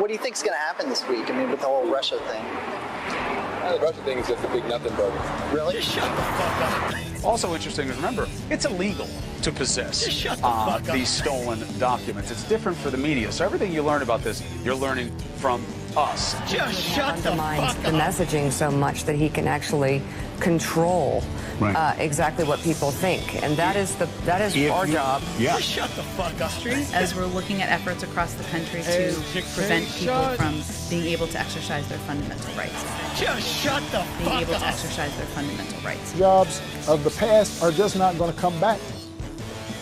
What do you think's going to happen this week? I mean, with the whole Russia thing. The Russia thing is just a big nothing burger. Really? Just shut the fuck up. Also interesting is, remember, it's illegal to possess Just shut the fuck up. these stolen documents. It's different for the media. So everything you learn about this, you're learning from us. Just shut the Undermines fuck the up. messaging so much that he can actually control Right. exactly what people think, and that is our job. Yeah. Just shut the fuck up. As we're looking at efforts across the country to prevent people from being able to exercise their fundamental rights. Just shut the Being fuck able to up. exercise their fundamental rights. Jobs of the past are just not going to come back.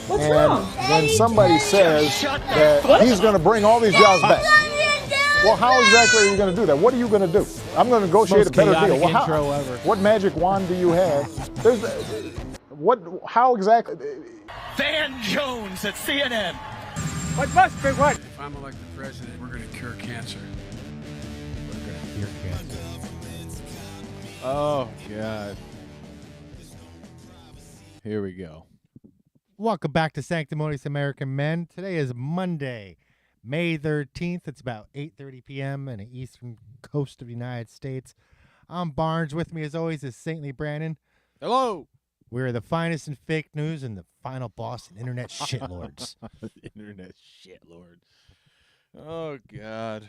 What's And wrong? when somebody says shut the that fuck he's going to bring all these jobs back, well, how exactly are you going to do that? What are you going to do? I'm going to negotiate a better deal. Well, what magic wand do you have? How exactly? Van Jones at CNN. What must be what? If I'm elected president, we're going to cure cancer. Oh, God. Here we go. Welcome back to Sanctimonious American Men. Today is Monday, May 13th. It's about 8:30 p.m. in the eastern coast of the United States. I'm Barnes. With me, as always, is Saintly Brandon. Hello. We're the finest in fake news and the final boss in internet shitlords. Internet shitlord. Oh, God.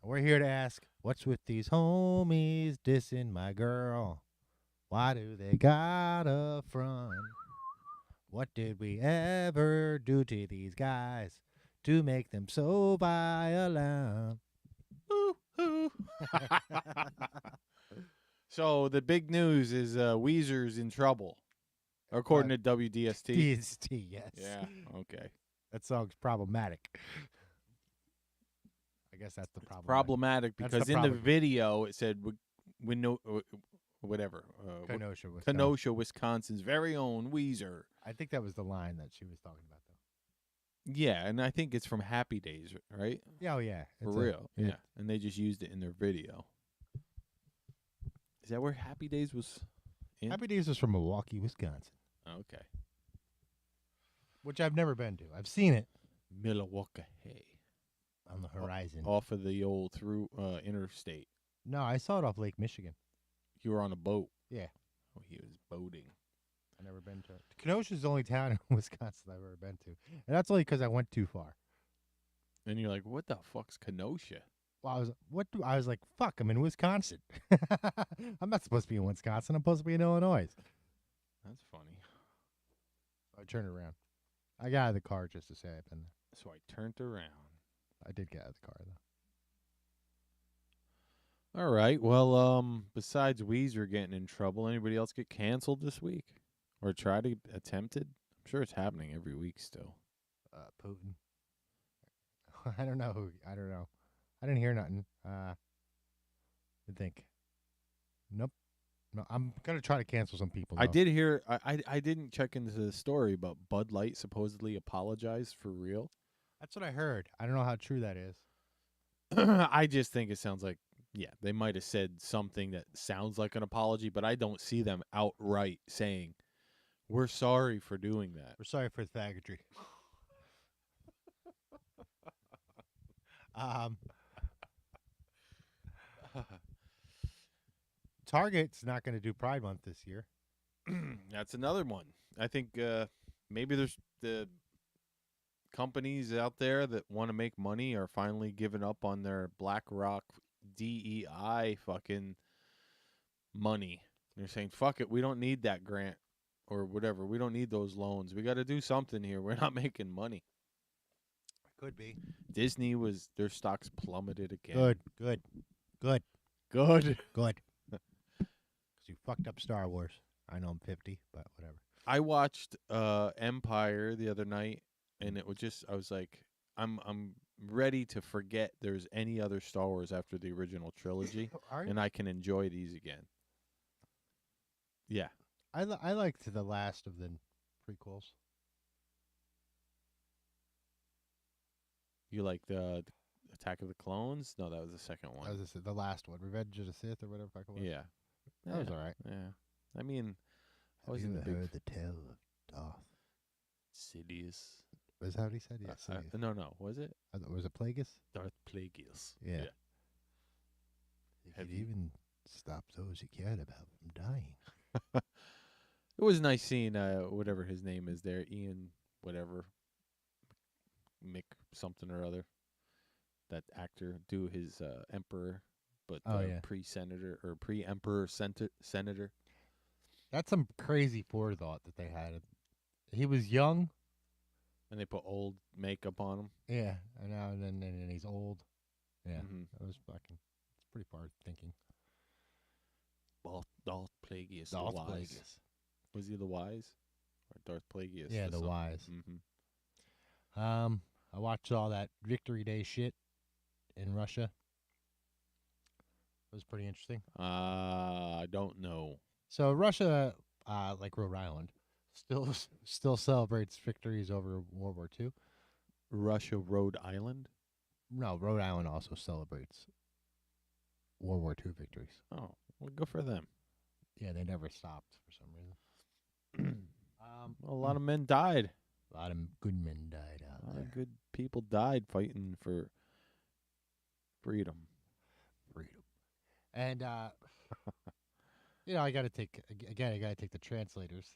We're here to ask, what's with these homies dissing my girl? Why do they got a front? What did we ever do to these guys to make them so violent? Ooh, ooh. So the big news is Weezer's in trouble, according to WDST. DST, yes. Yeah, okay. That song's problematic. I guess that's the problem. Problematic That's because the in the problem. video it said whatever. Kenosha, Wisconsin. Kenosha, Wisconsin's very own Weezer. I think that was the line that she was talking about, though. Yeah, and I think it's from Happy Days, right? Yeah, oh, yeah. For real. Yeah. And they just used it in their video. Is that where Happy Days was in? Happy Days was from Milwaukee, Wisconsin, Okay. which I've never been to. I've seen it Milwaukee. Hey. on the horizon. Off of the old through interstate. No, I saw it off Lake Michigan. You were on a boat. Yeah. Oh, he was boating. I've never been to it. Kenosha's the only town in Wisconsin I've ever been to. And that's only because I went too far. And you're like, what the fuck's Kenosha? Well, I was like, fuck, I'm in Wisconsin. I'm not supposed to be in Wisconsin. I'm supposed to be in Illinois. That's funny. I turned around. I got out of the car just to say I've been there. So I turned around. I did get out of the car, though. All right. Well, besides Weezer getting in trouble, anybody else get canceled this week? Or try to attempted? I'm sure it's happening every week still. Putin. I don't know. I don't know. I didn't hear nothing. I think. Nope. No, I'm going to try to cancel some people, though. I did hear, I didn't check into the story, but Bud Light supposedly apologized for real. That's what I heard. I don't know how true that is. I just think it sounds like, yeah, they might have said something that sounds like an apology, but I don't see them outright saying, we're sorry for doing that. We're sorry for the faggotry. Target's not going to do Pride Month this year. That's another one. I think maybe there's the companies out there that want to make money are finally giving up on their BlackRock DEI fucking money. They're saying, fuck it, we don't need that grant or whatever. We don't need those loans. We got to do something here. We're not making money. Could be. Disney their stocks plummeted again. Good. Good. Because you fucked up Star Wars. I know I'm 50, but whatever. I watched Empire the other night, and it was just, I was like, I'm ready to forget there's any other Star Wars after the original trilogy, and I can enjoy these again. Yeah. I liked the last of the prequels. You like the Attack of the Clones? No, that was the second one. That was the last one, Revenge of the Sith or whatever the fuck it was. Yeah. That was all right. Yeah. I mean, I Have wasn't you a big heard the tale of Darth Sidious. Was that what he said? Yes. No. Was it? Was it Plagueis? Darth Plagueis. Yeah. You could even stop those you cared about from dying. It was nice seeing whatever his name is there, Ian, whatever, Mick something or other, that actor do his emperor, but pre-senator or pre-emperor senator. That's some crazy forethought that they had. He was young, and they put old makeup on him. Yeah, and then he's old. Yeah, that was fucking. It's pretty far thinking. Darth Plagueis. Darth the wise. Plagueis. Was he the wise? Or Darth Plagueis? Yeah, the wise. Mm-hmm. I watched all that Victory Day shit in Russia. It was pretty interesting. I don't know. So Russia, like Rhode Island, still celebrates victories over World War II. Russia, Rhode Island? No, Rhode Island also celebrates World War II victories. Oh, well, good for them. Yeah, they never stopped for some reason. A lot of men died. A lot of good men died out there. A lot of good people died fighting for freedom. And I got to take the translators.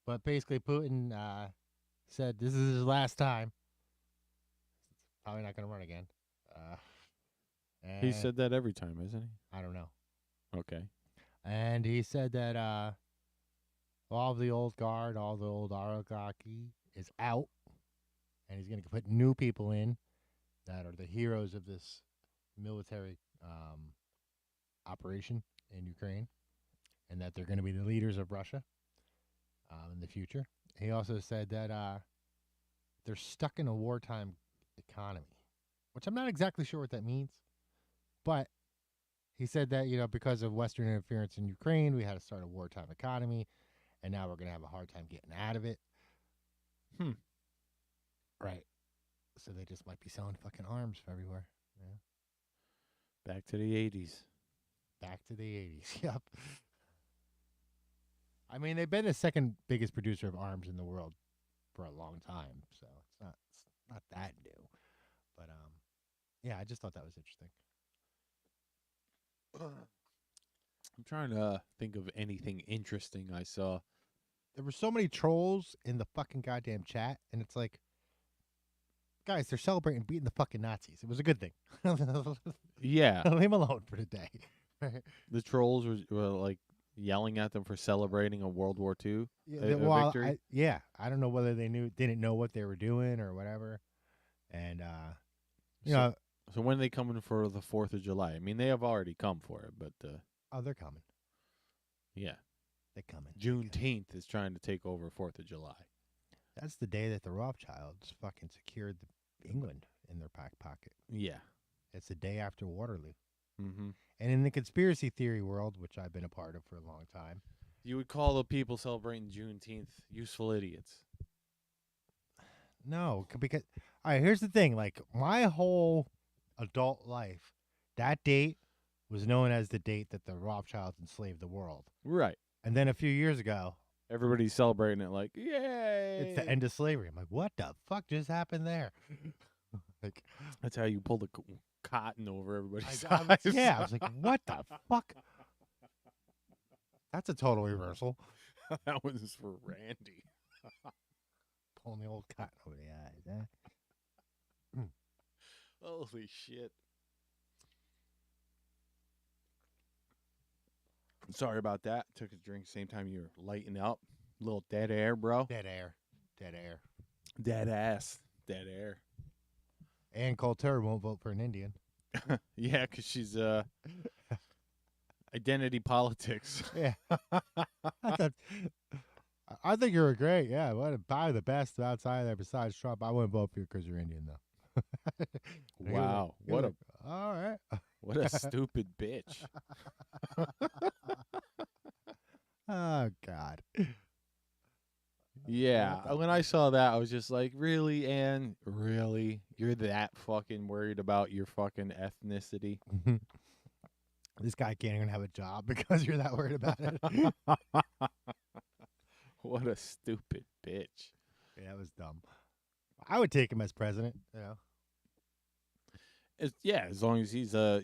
But basically, Putin said this is his last time. Probably not going to run again. He said that every time, isn't he? I don't know. Okay. And he said that all the old guard, all the old oligarchy is out. And he's going to put new people in that are the heroes of this military operation in Ukraine. And that they're going to be the leaders of Russia in the future. He also said that they're stuck in a wartime economy, which I'm not exactly sure what that means. But he said that, because of Western interference in Ukraine, we had to start a wartime economy, and now we're going to have a hard time getting out of it. Right. So they just might be selling fucking arms everywhere. Yeah. Back to the 80s. Back to the 80s, yep. I mean, they've been the second biggest producer of arms in the world for a long time, so it's not that new. But yeah, I just thought that was interesting. I'm trying to think of anything interesting I saw. There were so many trolls in the fucking goddamn chat, and it's like, guys, they're celebrating beating the fucking Nazis. It was a good thing. Yeah. Leave them alone for the day. The trolls were like yelling at them for celebrating a World War II victory. I don't know whether they didn't know what they were doing or whatever. And so when are they coming for the 4th of July? I mean, they have already come for it, but they're coming. Yeah, they're coming. Juneteenth is trying to take over 4th of July. That's the day that the Rothschilds fucking secured England in their back pocket. Yeah, it's the day after Waterloo. Mm-hmm. And in the conspiracy theory world, which I've been a part of for a long time, you would call the people celebrating Juneteenth useful idiots. No, because all right, here's the thing. Like, my whole adult life, that date was known as the date that the Rothschilds enslaved the world. Right. And then a few years ago, everybody's celebrating it like, yay! It's the end of slavery. I'm like, what the fuck just happened there? Like, that's how you pull the cotton over everybody's I eyes. I was like, what the fuck? That's a total reversal. That was for Randy. Pulling the old cotton over the eyes, huh? Holy shit. Sorry about that. Took a drink same time you were lighting up. A little dead air, bro. Dead air. Dead air. Dead ass. Dead air. Ann Coulter won't vote for an Indian. Yeah, because she's identity politics. Yeah. I think you're great. Yeah, probably the best outside there besides Trump. I wouldn't vote for you because you're Indian, though. Wow. What a all right. What a stupid bitch. Oh, God. Yeah. When I saw that, I was just like, really, Ann? Really? You're that fucking worried about your fucking ethnicity? This guy can't even have a job because you're that worried about it. What a stupid bitch. Yeah, that was dumb. I would take him as president. You know. Yeah, as long as he's a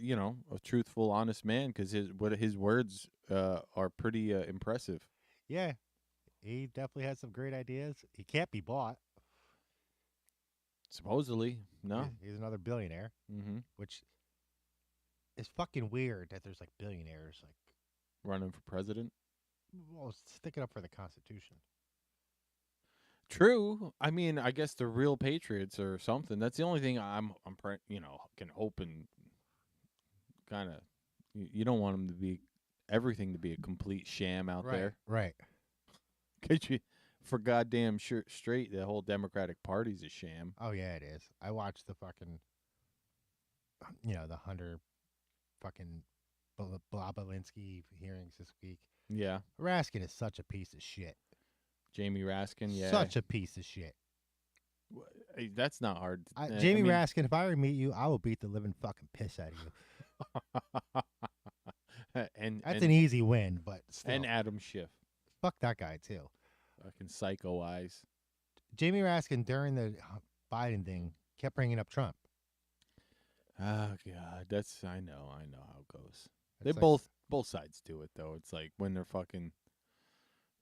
truthful, honest man, because his words are pretty impressive. Yeah, he definitely has some great ideas. He can't be bought. Supposedly, no. He's another billionaire, which is fucking weird that there's like billionaires like Running for president. well sticking up for the Constitution. True. I mean, I guess they're real patriots or something. That's the only thing can hope and kind of. You don't want them to be everything to be a complete sham out there. Right. Cause for goddamn straight, the whole Democratic Party's a sham. Oh yeah, it is. I watched the fucking, the Hunter, fucking, Blabolinsky hearings this week. Yeah. Raskin is such a piece of shit. Jamie Raskin, yeah. Such a piece of shit. Hey, that's not hard. Jamie Raskin, if I ever meet you, I will beat the living fucking piss out of you. and that's an easy win, but still. And Adam Schiff. Fuck that guy too. Fucking psycho eyes. Jamie Raskin during the Biden thing kept bringing up Trump. Oh God, I know how it goes. It's They like, both sides do it though. It's like when they're fucking.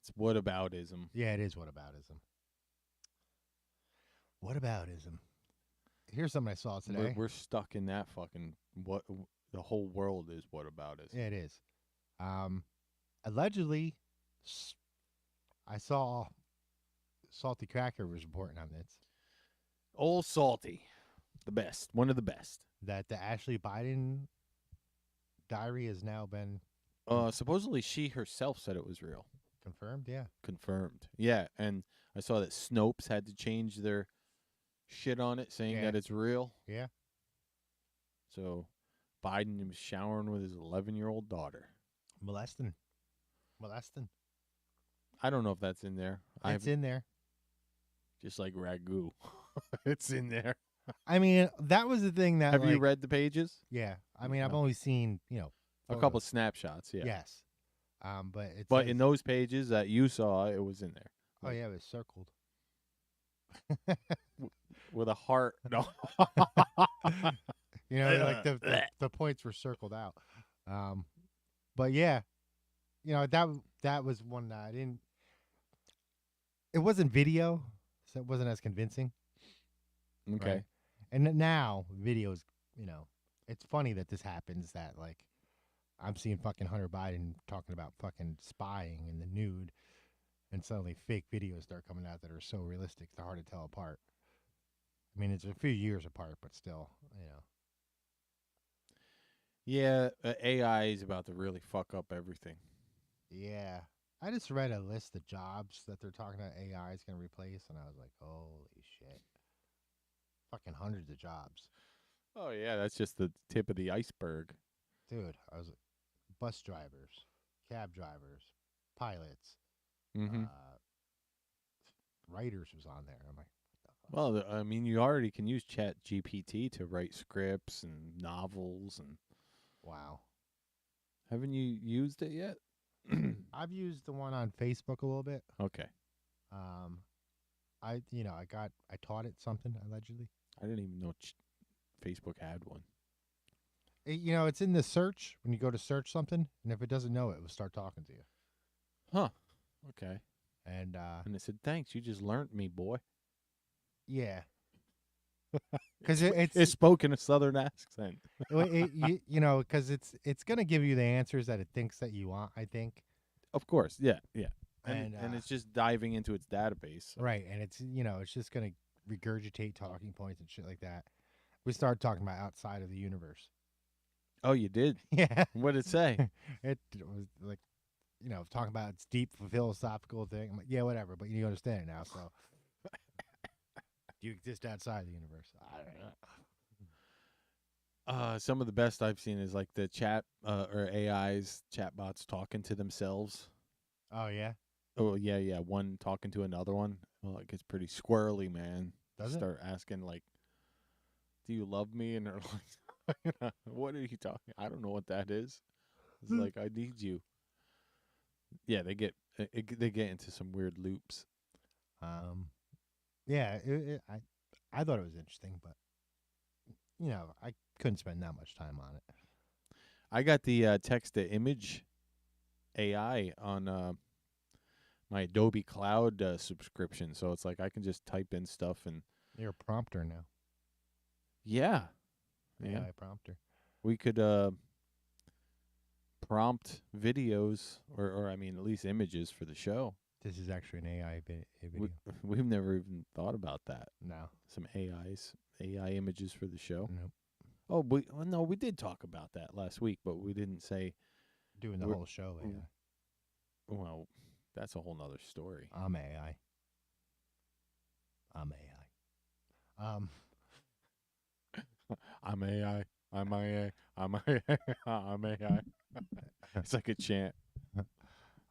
It's whataboutism. Yeah, it is whataboutism. Whataboutism. Here's something I saw today. We're stuck in that fucking what the whole world is whataboutism. Yeah, it is. Allegedly, I saw Salty Cracker was reporting on this. Old Salty, the best, one of the best. That the Ashley Biden diary has now been supposedly she herself said it was real. Confirmed, yeah. Confirmed. Yeah, and I saw that Snopes had to change their shit on it, saying that it's real. Yeah. So Biden was showering with his 11-year-old daughter. Molesting. I don't know if that's in there. It's in there. Just like Ragu. It's in there. I mean, that was the thing that Have you read the pages? Yeah. I mean, I've only seen, a couple of snapshots, yeah. Yes. But in those pages that you saw, it was in there. Oh yeah, it was circled. With a heart. No. Like the points were circled out. But yeah, that was one that I didn't. It wasn't video, so it wasn't as convincing. Okay. Right? And now videos, it's funny that this happens. That like, I'm seeing fucking Hunter Biden talking about fucking spying in the nude, and suddenly fake videos start coming out that are so realistic they're hard to tell apart. I mean, it's a few years apart, but still, Yeah, AI is about to really fuck up everything. Yeah. I just read a list of jobs that they're talking about AI is going to replace, and I was like, holy shit. Fucking hundreds of jobs. Oh, yeah, that's just the tip of the iceberg. Dude, I was bus drivers, cab drivers, pilots, writers was on there. I'm like, what the fuck? Well, I mean, you already can use Chat GPT to write scripts and novels and. Wow. Haven't you used it yet? I've used the one on Facebook a little bit. Okay. I taught it something allegedly. I didn't even know Facebook had one. It's in the search when you go to search something, and if it doesn't know it, it will start talking to you. Huh. Okay. And it said, "Thanks, you just learned me, boy." Yeah. Because it's spoken a Southern accent. Because it's gonna give you the answers that it thinks that you want. I think. Of course, yeah. And it's just diving into its database, so. Right? And it's it's just gonna regurgitate talking points and shit like that. We started talking about outside of the universe. Oh, you did? Yeah. What did it say? It was like, talking about its deep philosophical thing. I'm like, yeah, whatever, but you understand it now, so. Do you exist outside the universe? I don't know. Some of the best I've seen is like the chat or AI's chatbots talking to themselves. Oh, yeah? Oh, yeah. One talking to another one. Well, it gets pretty squirrely, man. Does it? Start asking, like, do you love me? And they're like, what are you talking? I don't know what that is. It's like, I need you. Yeah, they get into some weird loops. Yeah, I thought it was interesting, but I couldn't spend that much time on it. I got the text to image AI on my Adobe Cloud subscription, so it's like I can just type in stuff and You're a prompter now. yeah. AI prompter. We could prompt videos or I mean at least images for the show. This is actually an AI video. We've never even thought about that. No. Some AI images for the show. Nope. Oh, no, we did talk about that last week, but we didn't say Doing the whole show AI. Well, that's a whole nother story. I'm AI. I'm AI. I'm AI. I'm AI. I'm AI. It's like a chant.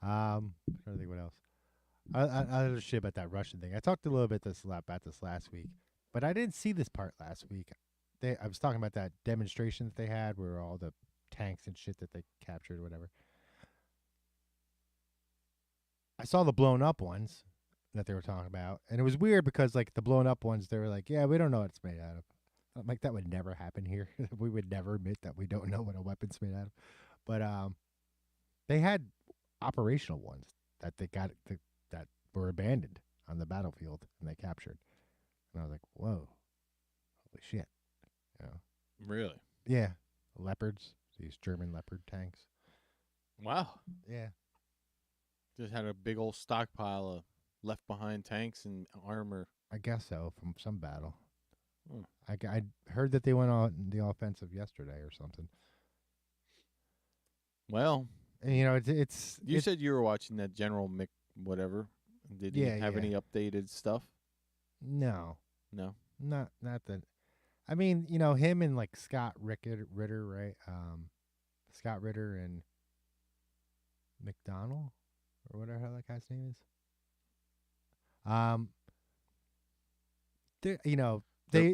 Trying to think what else. Other shit about that Russian thing. I talked a little bit about this last week, but I didn't see this part last week. I was talking about that demonstration that they had where all the tanks and shit that they captured or whatever. I saw the blown up ones that they were talking about, and it was weird because like the blown up ones, they were like, yeah, we don't know what it's made out of. I'm like, that would never happen here. We would never admit that we don't know what a weapon's made out of. But they had operational ones that they got that were abandoned on the battlefield and they captured. And I was like, whoa, holy shit. Really? Yeah. Leopards, these German Leopard tanks. Wow. Yeah. Just had a big old stockpile of left behind tanks and armor. I guess so, from some battle. Hmm. I heard that they went on the offensive yesterday or something. Well, and it's you said you were watching that General Mick whatever. Did he have any updated stuff? No. No. Not that. I mean, him and like Scott Ritter, right? Scott Ritter and McDonald or whatever the hell that guy's name is.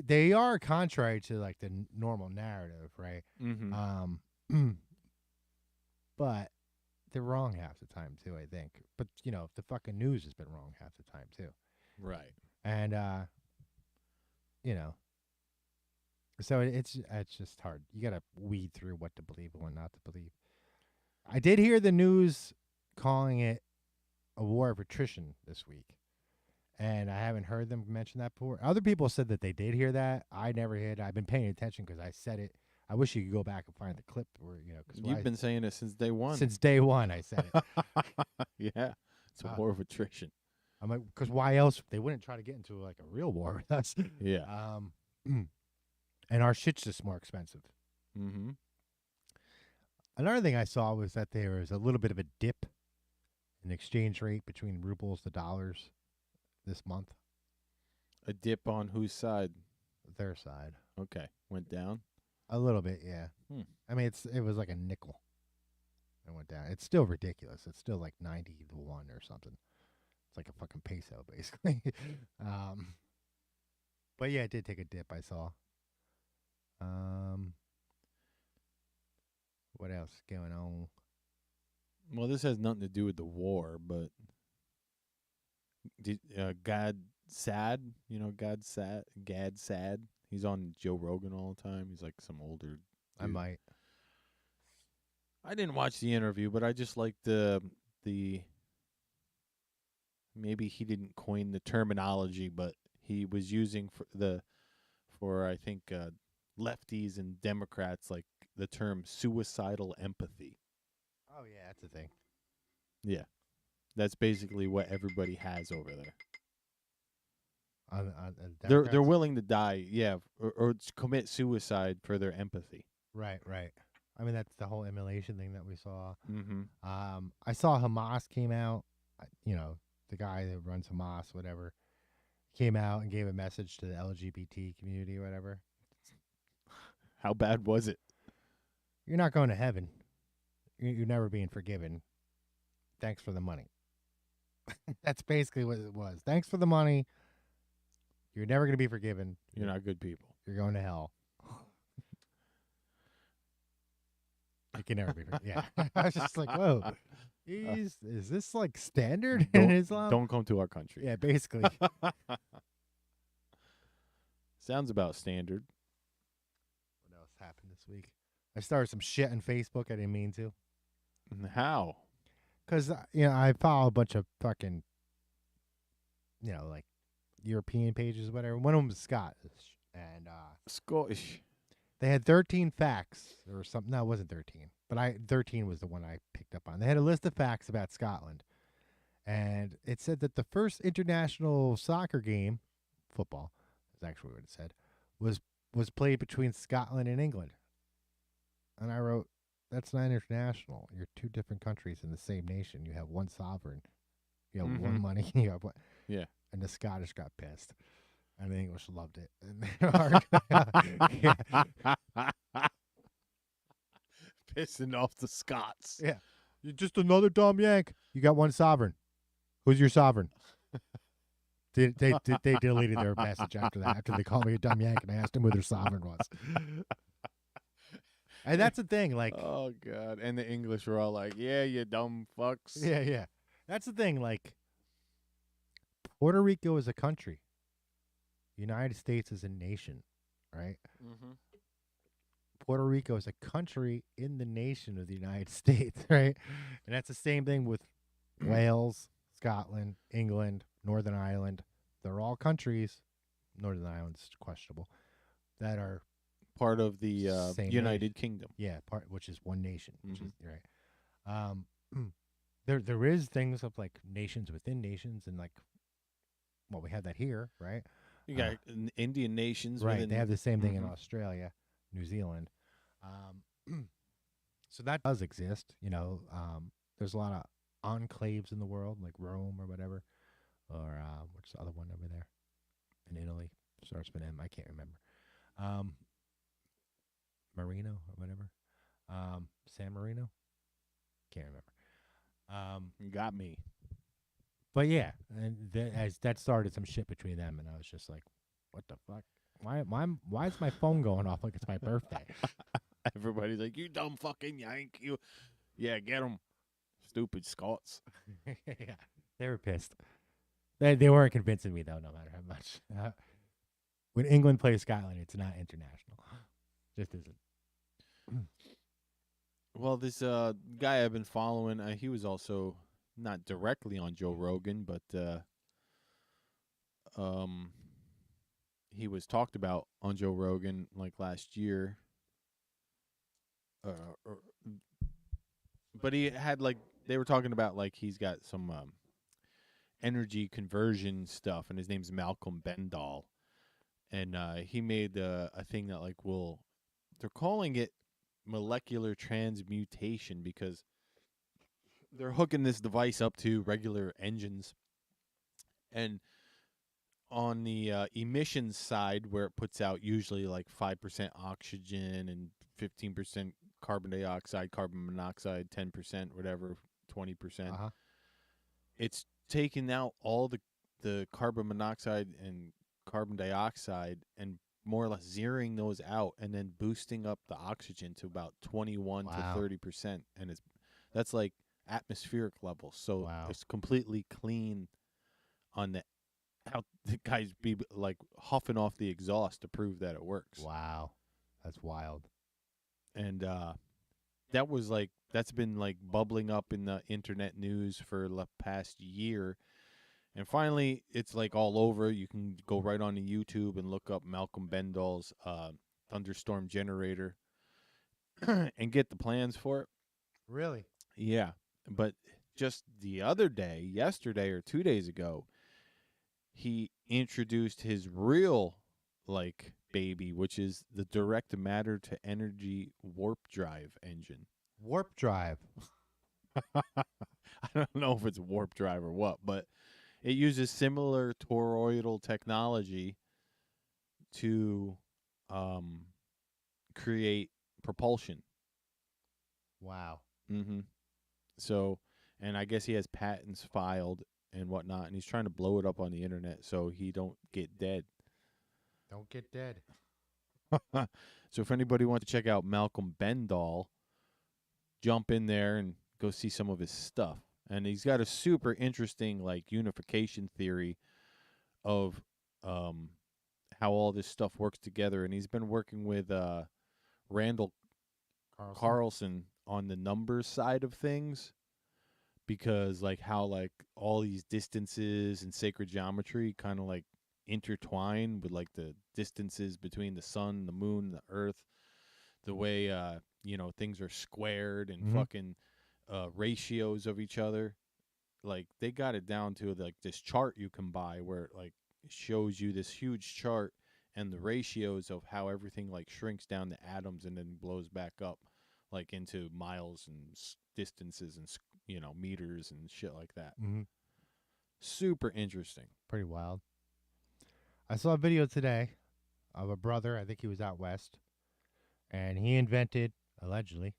They are contrary to like the normal narrative, right? Mm-hmm. But they're wrong half the time too, I think. But the fucking news has been wrong half the time too. Right. And so it's just hard. You got to weed through what to believe and what not to believe. I did hear the news calling it a war of attrition this week. And I haven't heard them mention that before. Other people said that they did hear that. I never did. I've been paying attention because I said it. I wish you could go back and find the clip where, cause You've been saying it since day one. Since day one, I said it. Yeah. It's a war of attrition. I'm like, because why else? They wouldn't try to get into like a real war with us. Yeah. And our shit's just more expensive. Mm-hmm. Another thing I saw was that there was a little bit of a dip in exchange rate between rubles to dollars this month. A dip on whose side? Their side. Okay. Went down? A little bit, yeah. I mean, it was like a nickel. It went down. It's still ridiculous. It's still like 90 to 1 or something. It's like a fucking peso, basically. But yeah, it did take a dip, I saw. What else is going on? Well, this has nothing to do with the war, but Gad Sad, Gad Sad. He's on Joe Rogan all the time. He's like some older dude. I might. I didn't watch the interview, but I just liked the maybe he didn't coin the terminology, but he was using for I think lefties and Democrats like the term suicidal empathy. Oh yeah, that's a thing. Yeah. That's basically what everybody has over there. They're willing to die, yeah, or commit suicide for their empathy. Right. I mean, that's the whole immolation thing that we saw. Mm-hmm. I saw Hamas came out. The guy that runs Hamas, whatever, came out and gave a message to the LGBT community, or whatever. How bad was it? You're not going to heaven. You're never being forgiven. Thanks for the money. That's basically what it was. Thanks for the money. You're never going to be forgiven. You're not good people. You're going to hell. You can never be forgiven. Yeah. I was just like, whoa. Is this like standard in Islam? Don't come to our country. Yeah, basically. Sounds about standard. What else happened this week? I started some shit on Facebook. I didn't mean to. How? Because, I follow a bunch of fucking, like European pages or whatever. One of them was Scottish. And Scottish. they had 13 facts or something. No, it wasn't 13. But 13 was the one I picked up on. They had a list of facts about Scotland. And it said that the first international soccer game, football, is actually what it said, was played between Scotland and England. And I wrote, that's not international. You're two different countries in the same nation. You have one sovereign. You have one money. You have one. Yeah. And the Scottish got pissed. And the English loved it. And they Pissing off the Scots. Yeah. You're just another dumb Yank. You got one sovereign. Who's your sovereign? They deleted their message after that, after they called me a dumb Yank and I asked them who their sovereign was. And that's the thing, like... Oh, God. And the English were all like, yeah, you dumb fucks. Yeah. That's the thing, like... Puerto Rico is a country. United States is a nation, right? Mm-hmm. Puerto Rico is a country in the nation of the United States, right? And that's the same thing with Wales, Scotland, England, Northern Ireland. They're all countries. Northern Ireland's questionable. That are part of the United nation. Kingdom. Yeah, which is one nation. Which is right. There is things of like nations within nations, and like, well, we have that here, right? You got Indian nations, right? within, they have the same thing in Australia, New Zealand. So that does exist. There's a lot of enclaves in the world, like Rome or whatever, or what's the other one over there in Italy? Starts with M. I can't remember. Marino or whatever. San Marino. Can't remember. You got me. But yeah, and as that started some shit between them, and I was just like, "What the fuck? Why is my phone going off like it's my birthday?" Everybody's like, "You dumb fucking Yank! Yeah, get them, stupid Scots." Yeah, they were pissed. They weren't convincing me though, no matter how much. When England plays Scotland, it's not international. Just isn't. Well, this guy I've been following, he was also not directly on Joe Rogan, but he was talked about on Joe Rogan like last year. But he had like, they were talking about like he's got some energy conversion stuff, and his name's Malcolm Bendall, and he made a thing that like they're calling it molecular transmutation because they're hooking this device up to regular engines, and on the emissions side, where it puts out usually like 5% oxygen and 15% carbon dioxide, carbon monoxide, 10%, whatever, 20%. It's taking out all the carbon monoxide and carbon dioxide and more or less zeroing those out, and then boosting up the oxygen to about 21 to 30%, and that's like atmospheric levels. So it's completely clean on how the guys be like huffing off the exhaust to prove that it works. Wow, that's wild. And that's been like bubbling up in the internet news for the past year. And finally, it's like all over. You can go right on to YouTube and look up Malcolm Bendall's thunderstorm generator and get the plans for it. Really? Yeah. But just the other day, yesterday or 2 days ago, he introduced his real like baby, which is the direct matter to energy warp drive engine. Warp drive. I don't know if it's warp drive or what, but it uses similar toroidal technology to create propulsion. Wow. Mm-hmm. So, and I guess he has patents filed and whatnot, and he's trying to blow it up on the internet so he don't get dead. Don't get dead. So if anybody wants to check out Malcolm Bendall, jump in there and go see some of his stuff. And he's got a super interesting like unification theory of how all this stuff works together, and he's been working with Randall Carlson on the numbers side of things, because like how like all these distances and sacred geometry kind of like intertwine with like the distances between the sun, the moon, the earth, the way things are squared and fucking ratios of each other. Like they got it down to like this chart you can buy where it like shows you this huge chart and the ratios of how everything like shrinks down to atoms and then blows back up like into miles and distances and meters and shit like that. Super interesting. Pretty wild. I saw a video today of a brother, I think he was out west, and he invented, allegedly,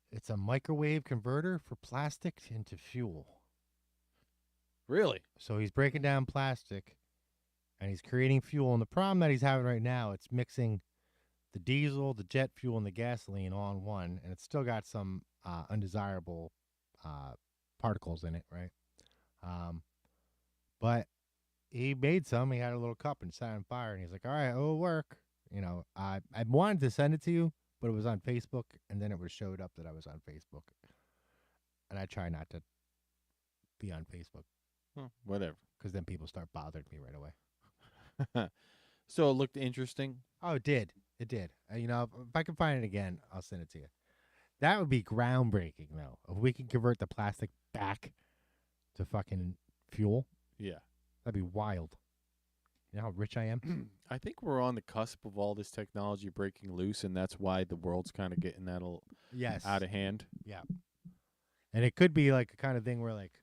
it's a microwave converter for plastic into fuel. Really? So he's breaking down plastic, and he's creating fuel. And the problem that he's having right now, it's mixing the diesel, the jet fuel, and the gasoline all in one, and it's still got some undesirable particles in it, right? But he made some. He had a little cup and set on fire, and he's like, all right, it'll work. I wanted to send it to you, but it was on Facebook, and then it was showed up that I was on Facebook. And I try not to be on Facebook. Whatever. Because then people start bothering me right away. So it looked interesting. Oh, it did. It did. If I can find it again, I'll send it to you. That would be groundbreaking, though. If we can convert the plastic back to fucking fuel. Yeah. That'd be wild. You know how rich I am? I think we're on the cusp of all this technology breaking loose, and that's why the world's kind of getting that out of hand. Yeah. And it could be like a kind of thing where, like,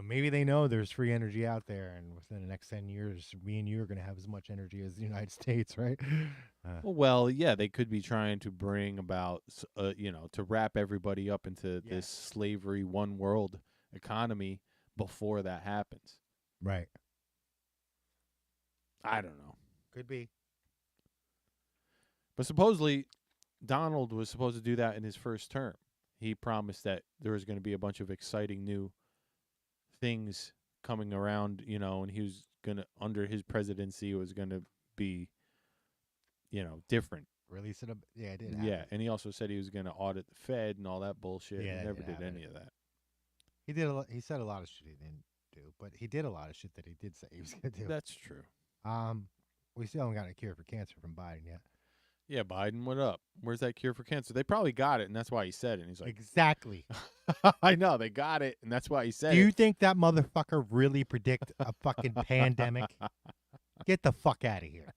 maybe they know there's free energy out there, and within the next 10 years, me and you are going to have as much energy as the United States, right? Well, yeah, they could be trying to bring about, to wrap everybody up into this slavery, one world economy before that happens. Right. I don't know. Could be. But supposedly, Donald was supposed to do that in his first term. He promised that there was going to be a bunch of exciting new things coming around, and he was going to, under his presidency, it was going to be, different. Release it. Yeah, it did. Yeah, and he also said he was going to audit the Fed and all that bullshit. Yeah, he never did any of that. He did. He said a lot of shit he didn't do, but he did a lot of shit that he did say he was going to do. That's true. We still haven't got a cure for cancer from Biden yet. Yeah, Biden, what up? Where's that cure for cancer? They probably got it, and that's why he said it. And he's like, exactly. I know, they got it, and that's why he said it. Do you think that motherfucker really predict a fucking pandemic? Get the fuck out of here.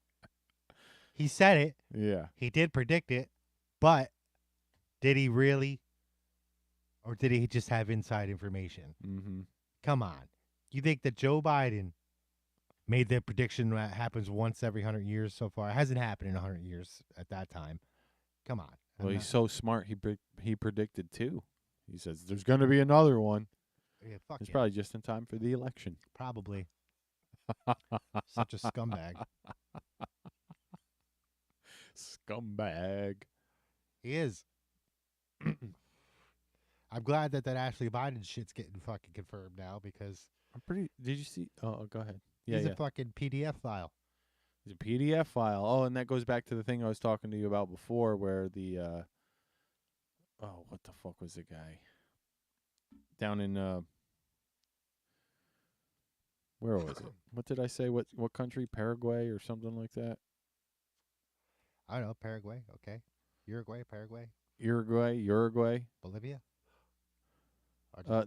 He said it. Yeah. He did predict it, but did he really? Or did he just have inside information? Mm-hmm. Come on. You think that Joe Biden made the prediction that happens once every 100 years so far? It hasn't happened in 100 years at that time. Come on. Well, he's so smart. He predicted too. He says there's going to be another one. Yeah, fuck it's yeah. probably just in time for the election. Probably. Such a scumbag. Scumbag. He is. I'm glad that Ashley Biden shit's getting fucking confirmed now, because I'm pretty. Did you see? Oh, go ahead. Yeah, he's a fucking PDF file. It's a PDF file. Oh, and that goes back to the thing I was talking to you about before, where the what the fuck was the guy down in where was it? What did I say? What country? Paraguay or something like that? I don't know. Paraguay. Okay. Uruguay. Bolivia.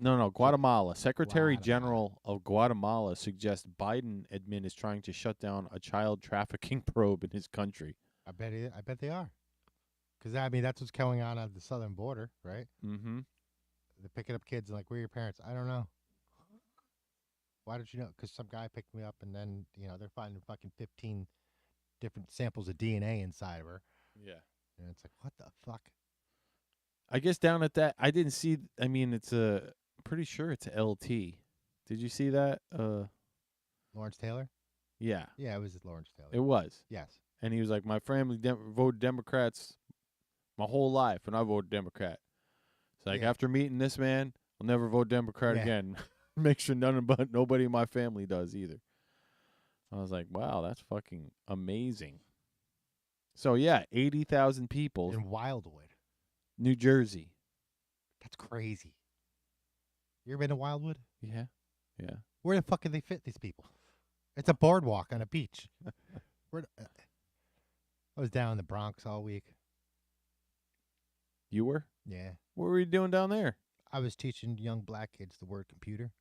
No, Guatemala. Secretary General of Guatemala suggests Biden admin is trying to shut down a child trafficking probe in his country. I bet they are. Because, I mean, that's what's going on the southern border, right? Mm-hmm. They're picking up kids and like, where are your parents? I don't know. Why don't you know? Because some guy picked me up, and then, they're finding fucking 15 different samples of DNA inside of her. Yeah. And it's like, what the fuck? I guess down at that, I didn't see. I mean, pretty sure it's LT. Did you see that? Lawrence Taylor? Yeah. Yeah, it was Lawrence Taylor. It was. Yes. And he was like, my family voted Democrats my whole life, and I voted Democrat. It's like, after meeting this man, I'll never vote Democrat again. Make sure nobody in my family does either. I was like, wow, that's fucking amazing. So, yeah, 80,000 people. In Wildwood. New Jersey. That's crazy. You ever been to Wildwood? Yeah. Yeah. Where the fuck can they fit these people? It's a boardwalk on a beach. I was down in the Bronx all week. You were? Yeah. What were you doing down there? I was teaching young black kids the word computer.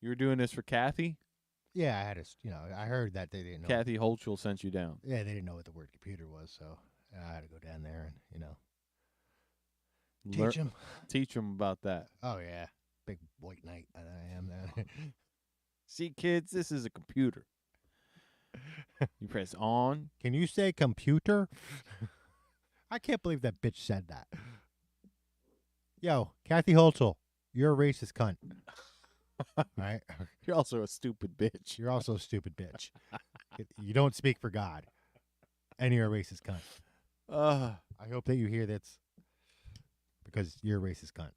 You were doing this for Kathy? Yeah, I had I heard that they didn't know. Kathy Holtschul sent you down. Yeah, they didn't know what the word computer was, so I had to go down there and, teach them. Teach them about that. Oh, yeah. Big white knight that I am. See, kids, this is a computer. You press on. Can you say computer? I can't believe that bitch said that. Yo, Kathy Holtschul, you're a racist cunt. Right? You're also a stupid bitch. You're also a stupid bitch. You don't speak for God. And you're a racist cunt. I hope that you hear this because you're a racist cunt.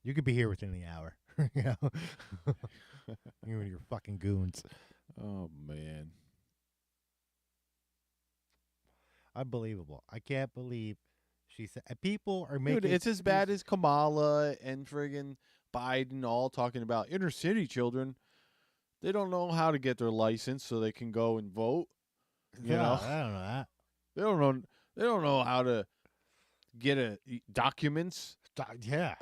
You could be here within the hour. You and your fucking goons. Oh, man. Unbelievable. I can't believe she said. People are making. Dude, it's as bad as Kamala and friggin' Biden all talking about inner city children. They don't know how to get their license so they can go and vote. You know? I don't know that. They don't know how to get documents. Yeah.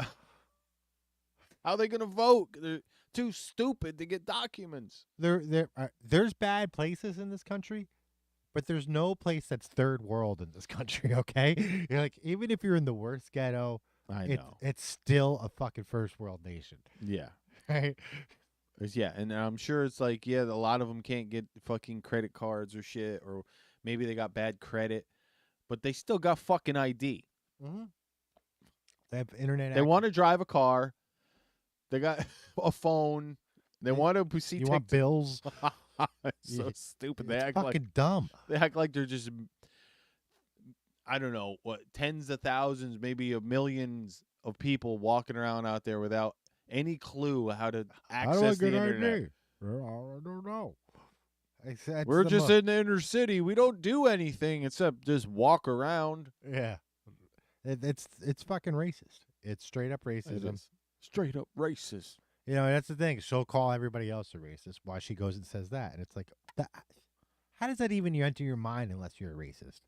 How are they going to vote? They're too stupid to get documents. There's bad places in this country, but there's no place that's third world in this country, okay? You're like, even if you're in the worst ghetto, I know. It's still a fucking first world nation. Yeah. Right? Yeah, and I'm sure it's like, yeah, a lot of them can't get fucking credit cards or shit, or maybe they got bad credit, but they still got fucking ID. Mm-hmm. They have internet. They want to drive a car. They got a phone. They want to see. You want bills? It's so stupid. They It's act fucking like dumb. They act like they're just, I don't know, what, tens of thousands, maybe of millions of people walking around out there without any clue how to access the internet. ID? I don't know. We're just in the inner city. We don't do anything except just walk around. Yeah. It's fucking racist. It's straight up racism. Straight up racist. That's the thing. She'll call everybody else a racist. Why she goes and says that. And it's like, how does that even enter your mind unless you're a racist?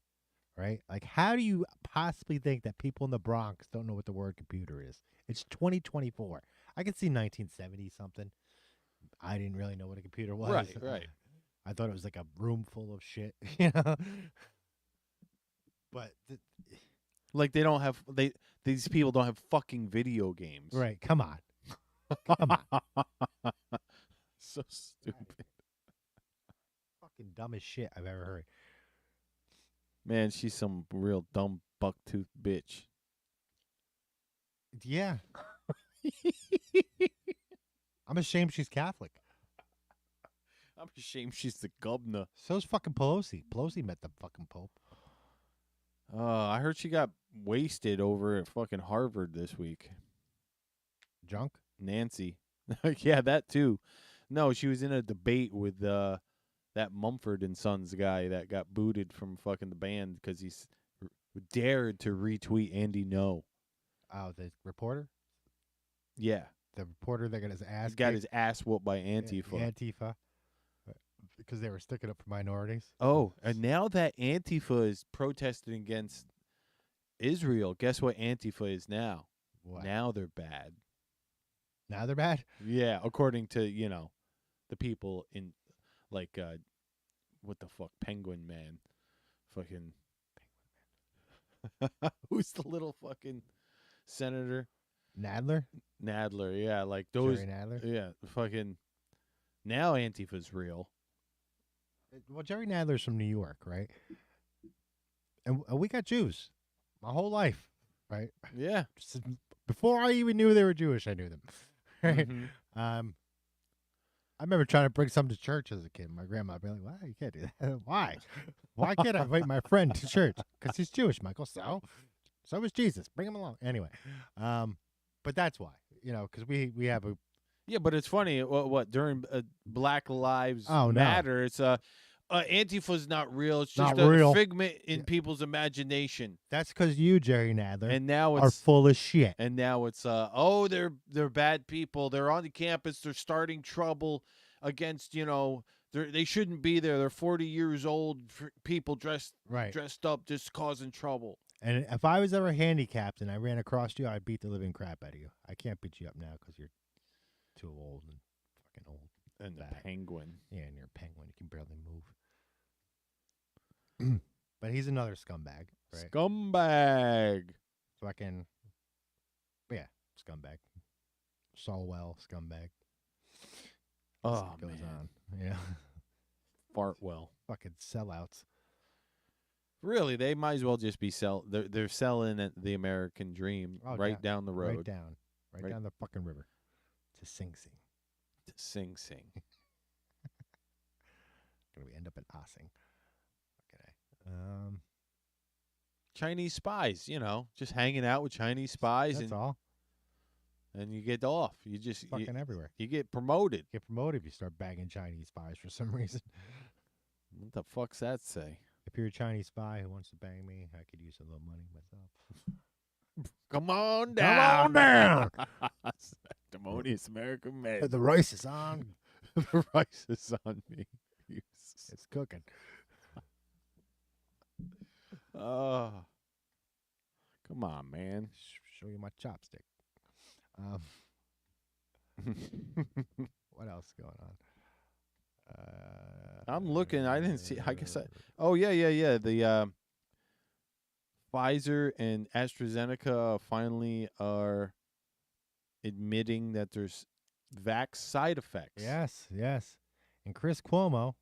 Right? Like, how do you possibly think that people in the Bronx don't know what the word computer is? It's 2024. I can see 1970 something. I didn't really know what a computer was. Right. I thought it was like a room full of shit, But like they don't have these people don't have fucking video games. Right? Come on, come on. So stupid. Fucking dumb as shit I've ever heard. Man, she's some real dumb bucktooth bitch. Yeah. I'm ashamed she's Catholic. I'm ashamed she's the governor. So's fucking Pelosi. Pelosi met the fucking Pope. I heard she got wasted over at fucking Harvard this week. Drunk? Nancy. Yeah, that too. No, she was in a debate with that Mumford and Sons guy that got booted from fucking the band because he's dared to retweet Andy No. Oh, the reporter? Yeah. The reporter that got his ass Got his ass whooped by Antifa. Antifa. Because they were sticking up for minorities. Oh, and now that Antifa is protesting against Israel, guess what Antifa is now? What? Now they're bad. Now they're bad? Yeah, according to, the people in, like, what the fuck, Penguin Man. Fucking. Who's the little fucking senator? Nadler? Nadler, yeah, like those. Jerry Nadler? Yeah, fucking. Now Antifa's real. Well, Jerry Nadler's from New York, right? And we got Jews my whole life, right? Yeah. Before I even knew they were Jewish, I knew them. Right? Mm-hmm. I remember trying to bring some to church as a kid. My grandma would be like, "Why you can't do that? Why? Why can't I invite my friend to church? Because he's Jewish, Michael. So is Jesus. Bring him along." Anyway, but that's why, because we have a Yeah, but it's funny. What during Black Lives Oh, no. Matter? It's Antifa's not real. It's just Not real. a figment in people's imagination. That's because you, Jerry Nadler, And now are it's full of shit. And now it's they're bad people. They're on the campus. They're starting trouble against they shouldn't be there. They're 40 years old people dressed up, just causing trouble. And if I was ever handicapped and I ran across you, I'd beat the living crap out of you. I can't beat you up now because you're too old and fucking old. And the penguin. Yeah, and you're a penguin. You can barely move. But he's another scumbag, right? Scumbag. Fucking, yeah, scumbag. Solwell, scumbag. Oh, goes man. on. Yeah. Fartwell. Fucking sellouts. Really, they might as well just be they're selling the American dream down the road. Right down the fucking river. To Sing Sing. To Sing Sing. Gonna we end up in Ossing. Okay. Chinese spies, just hanging out with Chinese spies. That's all. And you get off. You just fucking everywhere. You get promoted. Get promoted if you start bagging Chinese spies for some reason. What the fuck's that say? If you're a Chinese spy who wants to bang me, I could use a little money myself. Come on down. Come on down. Sanctimonious American Men. The rice is on. The rice is on me. It's cooking. Oh. Come on, man. Show you my chopstick. What else is going on? I'm looking. I didn't see. I guess oh, yeah. The Pfizer and AstraZeneca finally are admitting that there's vax side effects. Yes. And Chris Cuomo,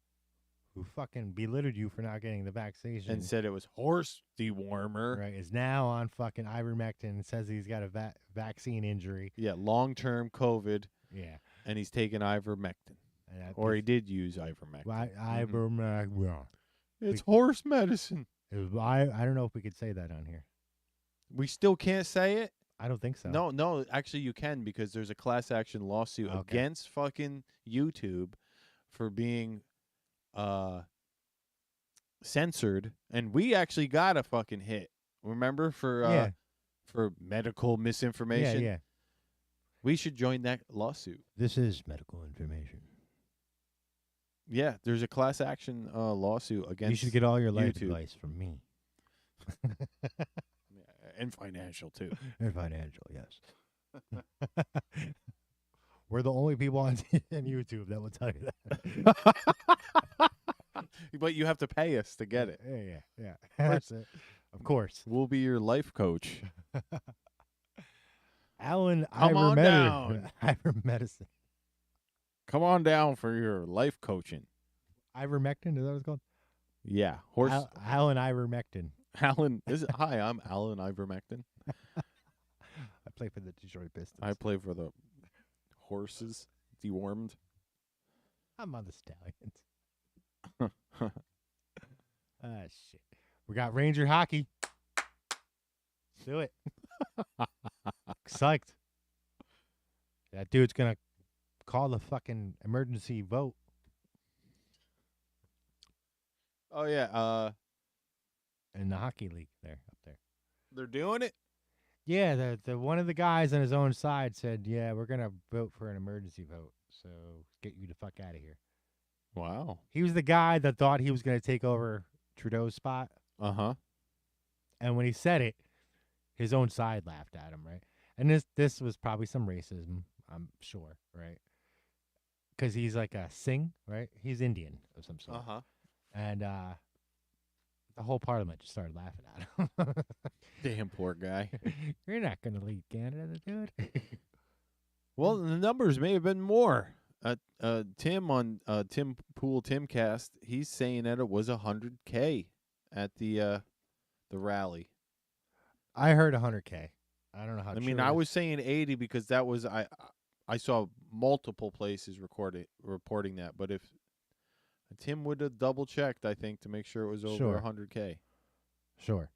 who fucking belittled you for not getting the vaccination and said it was horse dewormer, right, is now on fucking ivermectin and says he's got a vaccine injury. Yeah, long-term COVID. Yeah. And he's taking ivermectin. Or he did use ivermectin. Ivermectin. It's horse medicine. I don't know if we could say that on here. We still can't say it? I don't think so. No, actually you can, because there's a class action lawsuit against fucking YouTube for being censored, and we actually got a fucking hit. Remember for medical misinformation? Yeah. We should join that lawsuit. This is medical information. Yeah, there's a class action lawsuit against. You should get all your life YouTube. advice from me. And financial too. And financial, yes. We're the only people on YouTube that will tell you that. But you have to pay us to get it. Yeah. That's it. Of course. We'll be your life coach. Alan Come on down. Ivermedicine. Come on down for your life coaching. Ivermectin, is that what it's called? Yeah. Alan Ivermectin. Alan, hi, I'm Alan Ivermectin. I play for the Detroit Pistons. I play for the horses, dewormed. I'm on the Stallions. Shit. We got Ranger hockey. Let's do it. Psyched. That dude's going to call the fucking emergency vote. Oh, yeah. In the hockey league up there. They're doing it? Yeah, the one of the guys on his own side said, yeah, we're going to vote for an emergency vote. So get you the fuck out of here. Wow. He was the guy that thought he was going to take over Trudeau's spot. Uh-huh. And when he said it, his own side laughed at him, right? And this was probably some racism, I'm sure, right? Because he's like a Singh, right? He's Indian of some sort. Uh-huh. And the whole parliament just started laughing at him. Damn poor guy. You're not going to lead Canada, dude. Well, the numbers may have been more. Tim on Tim Pool Timcast, he's saying that it was 100K at the rally. I heard 100K. I don't know how. I mean, I was saying 80 because that was I saw multiple places reporting that. But if Tim would have double checked, I think, to make sure it was over 100K. Sure.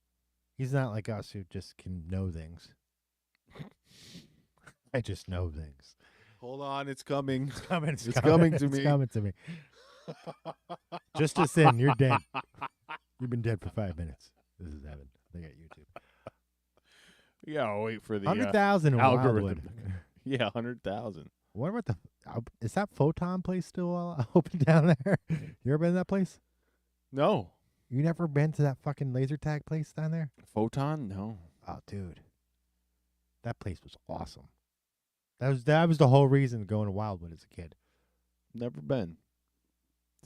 He's not like us who just can know things. I just know things. Hold on, it's coming. It's coming. It's coming to It's me. coming to me. Just a sin. You're dead. You've been dead for 5 minutes. This is Evan. They got YouTube. Yeah, I'll wait for the 100,000 in algorithm. Wildwood. Yeah, 100,000. What about is that Photon place still open down there? You ever been to that place? No. You never been to that fucking laser tag place down there? Photon? No. Oh, dude. That place was awesome. That was the whole reason of going to Wildwood as a kid. Never been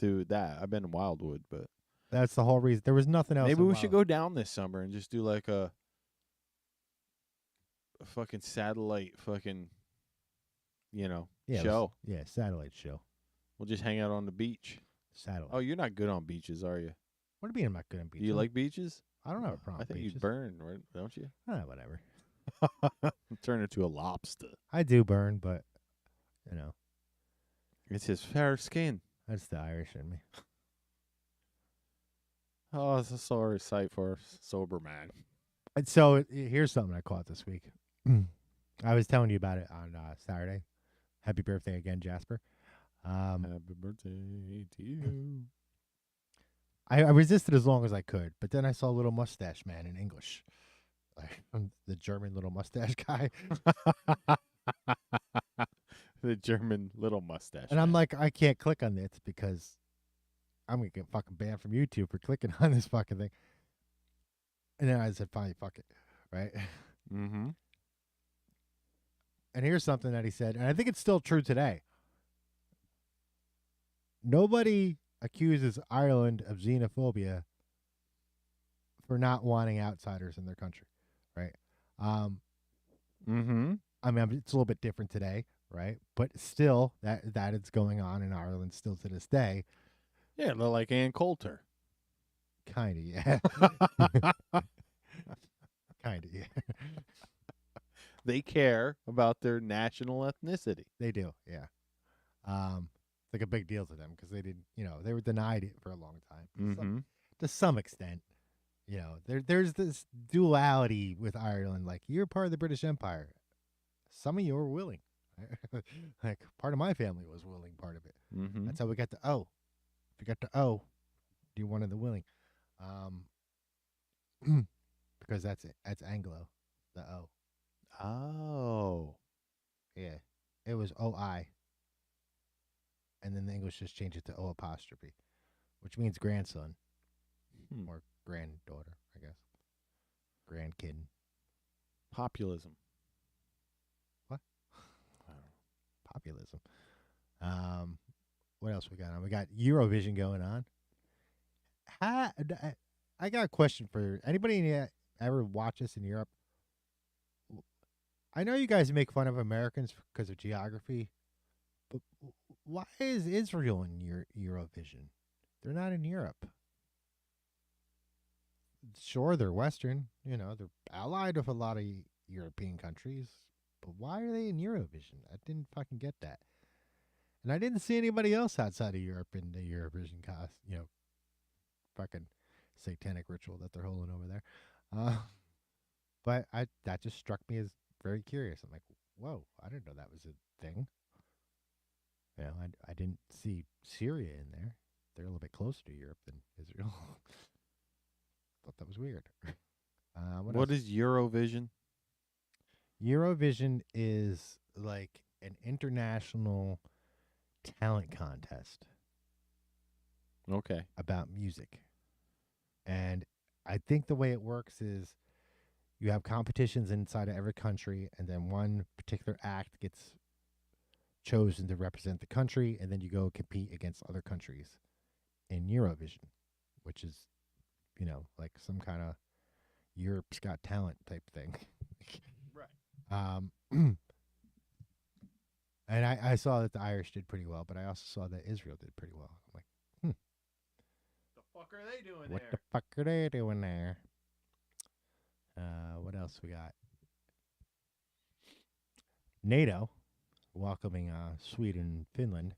to that. I've been to Wildwood, but That's the whole reason. There was nothing else. maybe in we should Wildwood. go down this summer and just do like a fucking satellite fucking, show. Satellite show. We'll just hang out on the beach. Satellite. Oh, you're not good on beaches, are you? What do you mean I'm not good at beaches? Do you like beaches? I don't have a problem I think with you beaches. burn, right? Don't you? Whatever. Turn into a lobster. I do burn, but, It's his fair skin. that's the Irish in me. Oh, it's a sorry sight for a sober man. And so here's something I caught this week. I was telling you about it on Saturday. Happy birthday again, Jasper. Happy birthday to you. I resisted as long as I could, but then I saw Little Mustache Man in English. Like, the German little mustache guy. The German little mustache. And I'm man. like, I can't click on this because I'm going to get fucking banned from YouTube for clicking on this fucking thing. And then I said, fine, fuck it. Right? Mm-hmm. And here's something that he said, and I think it's still true today. Nobody accuses Ireland of xenophobia for not wanting outsiders in their country, right? Mm-hmm. I mean, it's a little bit different today, right? But still, that is going on in Ireland still to this day. Yeah, they're like Ann Coulter. Kind of, yeah. Kind of, yeah. They care about their national ethnicity. They do, yeah. It's like a big deal to them because they didn't, they were denied it for a long time. Mm-hmm. To some extent, there's this duality with Ireland. Like, you're part of the British Empire. Some of you are willing. Like, part of my family was willing part of it. Mm-hmm. That's how we got to O. If you got to O, you're one of the willing. Because that's it. That's Anglo, the O. Oh. Yeah. It was O-I. And then the English just changed it to O apostrophe, which means grandson or granddaughter, I guess. Grandkid. Populism. What? Populism. What else we got on? We got Eurovision going on. I got a question for anybody ever watch this in Europe. I know you guys make fun of Americans because of geography, but why is Israel in Eurovision? They're not in Europe. Sure, they're Western. They're allied with a lot of European countries, but why are they in Eurovision? I didn't fucking get that. And I didn't see anybody else outside of Europe in the Eurovision fucking satanic ritual that they're holding over there. But that just struck me as very curious. I'm like, whoa, I didn't know that was a thing. I didn't see Syria in there. They're a little bit closer to Europe than Israel. Thought that was weird. What is Eurovision? Eurovision is like an international talent contest. Okay. About music. And I think the way it works is you have competitions inside of every country, and then one particular act gets chosen to represent the country, and then you go compete against other countries in Eurovision, which is, like some kind of Europe's Got Talent type thing. Right. And I saw that the Irish did pretty well, but I also saw that Israel did pretty well. I'm like, The fuck are they doing what the fuck are they doing there? What else we got? NATO welcoming Sweden and Finland.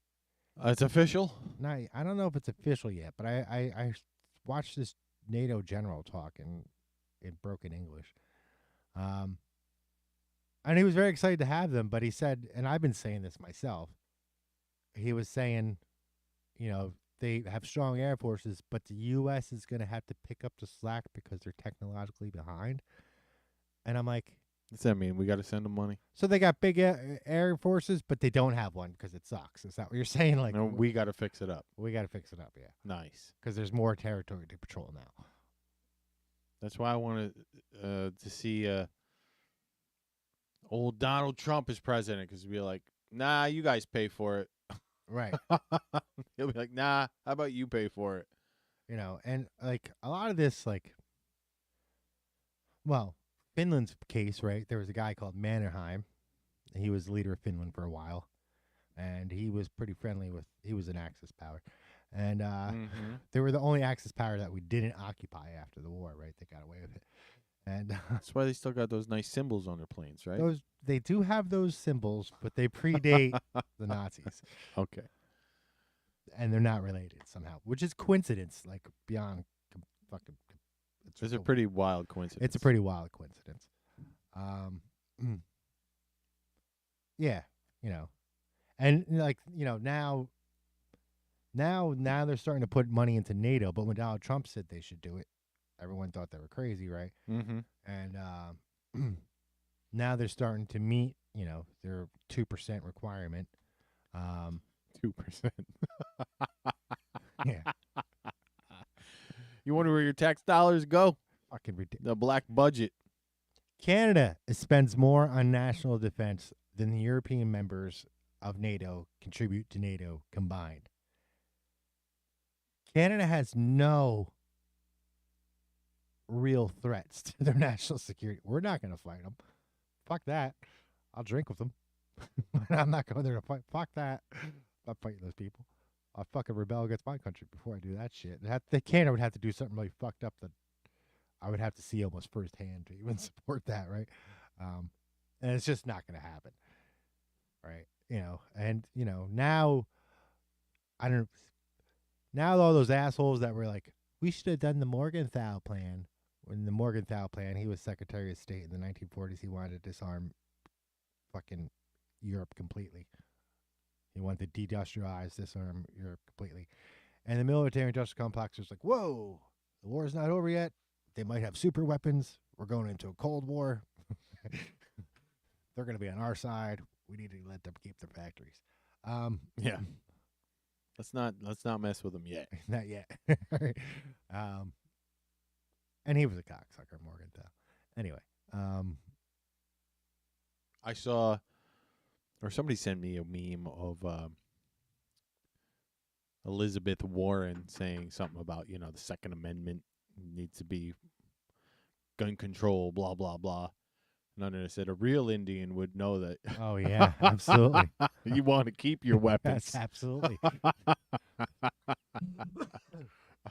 It's official? Now, I don't know if it's official yet, but I watched this NATO general talk in broken English. And he was very excited to have them, but he said, and I've been saying this myself, he was saying, they have strong air forces, but the U.S. is going to have to pick up the slack because they're technologically behind. And I'm like, What's that mean? We got to send them money? so they got big air forces, but they don't have one because it sucks. Is that what you're saying? Like, No, we got to fix it up. we got to fix it up, yeah. Nice. Because there's more territory to patrol now. That's why I wanted to see old Donald Trump as president, because he'd be like, nah, you guys pay for it. Right. He'll be like, nah, how about you pay for it? And like a lot of this, like, well, Finland's case, right? There was a guy called Mannerheim. He was the leader of Finland for a while. And he was pretty friendly he was an Axis power. And they were the only Axis power that we didn't occupy after the war, right? They got away with it. And that's why they still got those nice symbols on their planes, right? They do have those symbols, but they predate the Nazis. Okay. And they're not related somehow, which is coincidence, like beyond fucking. It's a pretty wild coincidence. It's a pretty wild coincidence. Yeah, and like now they're starting to put money into NATO. But when Donald Trump said they should do it, everyone thought they were crazy, right? Mm-hmm. And now they're starting to meet, their 2% requirement. 2%. Yeah. You wonder where your tax dollars go? Fucking ridiculous. The black budget. Canada spends more on national defense than the European members of NATO contribute to NATO combined. Canada has no real threats to their national security. We're not going to fight them. Fuck that. I'll drink with them. I'm not going there to fight. Fuck that. I'm not fighting those people. I'll fucking rebel against my country before I do that shit. Canada would have to do something really fucked up that I would have to see almost firsthand to even support that, right? And it's just not going to happen, right? Now, I don't. Now all those assholes that were like, we should have done the Morgenthau plan. When the Morgenthau plan, he was Secretary of State in the 1940s. He wanted to disarm fucking Europe completely. He wanted to deindustrialize, disarm Europe completely. And the military-industrial complex was like, whoa, the war's not over yet. They might have super weapons. We're going into a Cold War. They're going to be on our side. We need to let them keep their factories. Yeah. Let's not mess with them yet. Not yet. And he was a cocksucker, Morgenthau. Anyway. I saw, or somebody sent me a meme of Elizabeth Warren saying something about, the Second Amendment needs to be gun control, blah, blah, blah. And under it said a real Indian would know that. Oh, yeah, absolutely. You want to keep your weapons. Yes, absolutely.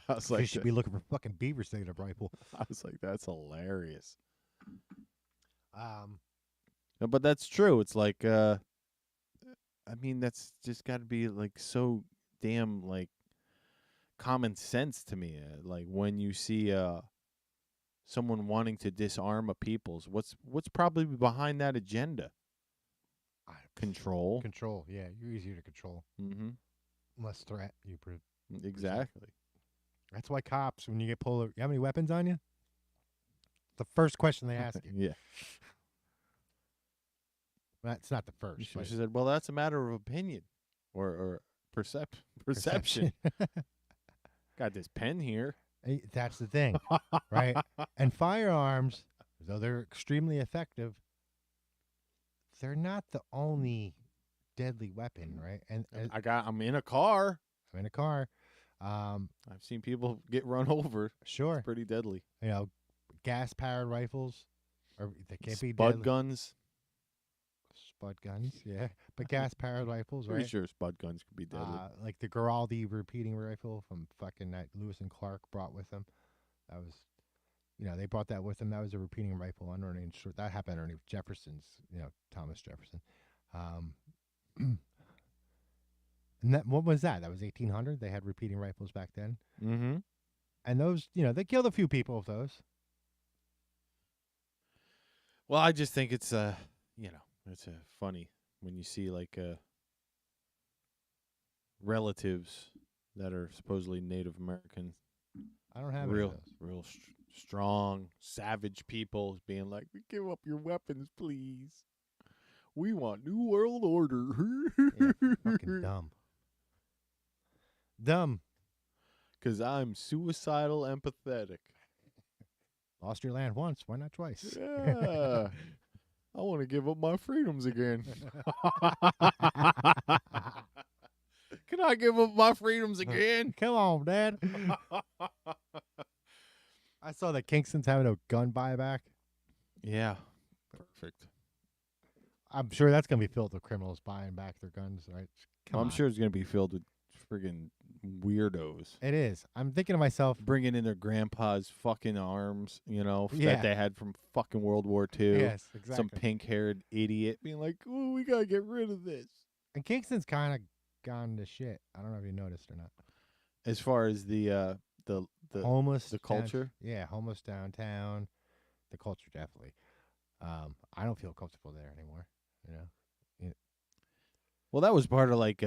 I was like, you should be looking for fucking beavers to get a rifle. I was like, that's hilarious. But that's true. It's like, I mean, that's just got to be like so damn like common sense to me. Like when you see someone wanting to disarm a people's, what's probably behind that agenda? Control. Control. Yeah, you're easier to control. Mm-hmm. Less threat. Exactly. That's why cops, when you get pulled, you have any weapons on you? The first question they ask you. Yeah. That's not the first. She said, well, that's a matter of opinion or perception. Got this pen here. That's the thing, right? And firearms, though they're extremely effective, they're not the only deadly weapon, right? And I'm in a car. I'm in a car. I've seen people get run over. Sure. It's pretty deadly. Gas-powered rifles, or they can't be Spud deadly. guns. Spud guns, yeah. But gas-powered rifles, right? Pretty sure spud guns could be deadly. Like the Giraldi repeating rifle from fucking that Lewis and Clark brought with them. That was, they brought that with them. That was a repeating rifle underneath. That happened underneath Jefferson's, Thomas Jefferson. And what was that? That was 1800. They had repeating rifles back then. Mm-hmm. And those, they killed a few people with those. Well, I just think it's you know, it's funny when you see like relatives that are supposedly Native American, I don't have any of those. real strong, savage people being like, "Give up your weapons, please. We want New World Order." Yeah, fucking dumb. Dumb. Because I'm suicidal empathetic. Lost your land once, why not twice? Yeah. I want to give up my freedoms again. Can I give up my freedoms again? Come on, Dad. I saw that Kingston's having a gun buyback. Yeah. Perfect. I'm sure that's going to be filled with criminals buying back their guns, right? I'm sure it's going to be filled with friggin' weirdos. It is. I'm thinking to myself, bringing in their grandpa's fucking arms, you know, Yeah. that they had from fucking World War II. Yes, exactly. Some pink-haired idiot being like, "Oh, we got to get rid of this." and Kingston's kind of gone to shit. I don't know if you noticed or not. As far as the Homeless, the culture? Yeah, homeless downtown. The culture, definitely. I don't feel comfortable there anymore. You know, Well, that was part of like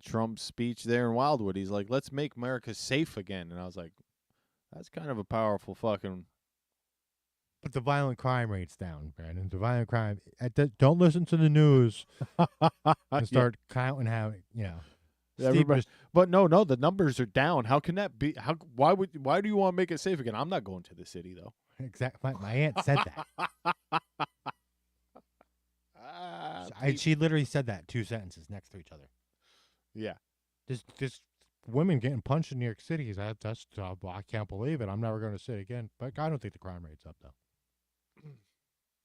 Trump's speech there in Wildwood. He's like, "Let's make America safe again," and I was like, "That's kind of a powerful fucking." but the violent crime rate's down, Brandon. The violent crime. Don't listen to the news and start counting how Everybody, but no, the numbers are down. How can that be? Why do you want to make it safe again? I'm not going to the city though. Exactly. My aunt said that. She literally said that 2 sentences next to each other. Yeah. This women getting punched in New York City. That's I can't believe it. I'm never going to say it again. But I don't think the crime rate's up though.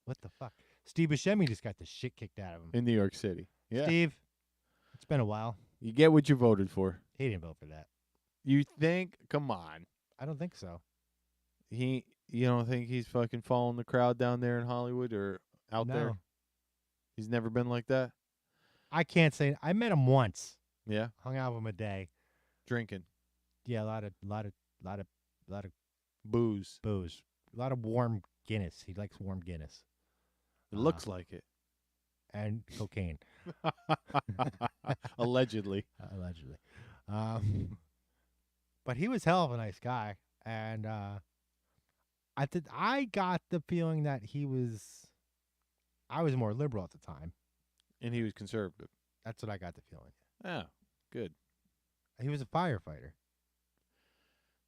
What the fuck? Steve Buscemi just got the shit kicked out of him In New York City. Yeah. Steve, it's been a while. You get what you voted for. He didn't vote for that. You think? Come on. I don't think so. You don't think he's fucking following the crowd down there in Hollywood or out there? No. He's never been like that? I can't say. I met him once. Yeah. Hung out with him a day. Drinking. Yeah, a lot of Booze. a lot of warm Guinness. He likes warm Guinness. It looks like it. And cocaine. Allegedly. Allegedly. But he was hell of a nice guy. And I got the feeling that I was more liberal at the time. And he was conservative. That's what I got the feeling. Yeah. Good. He was a firefighter.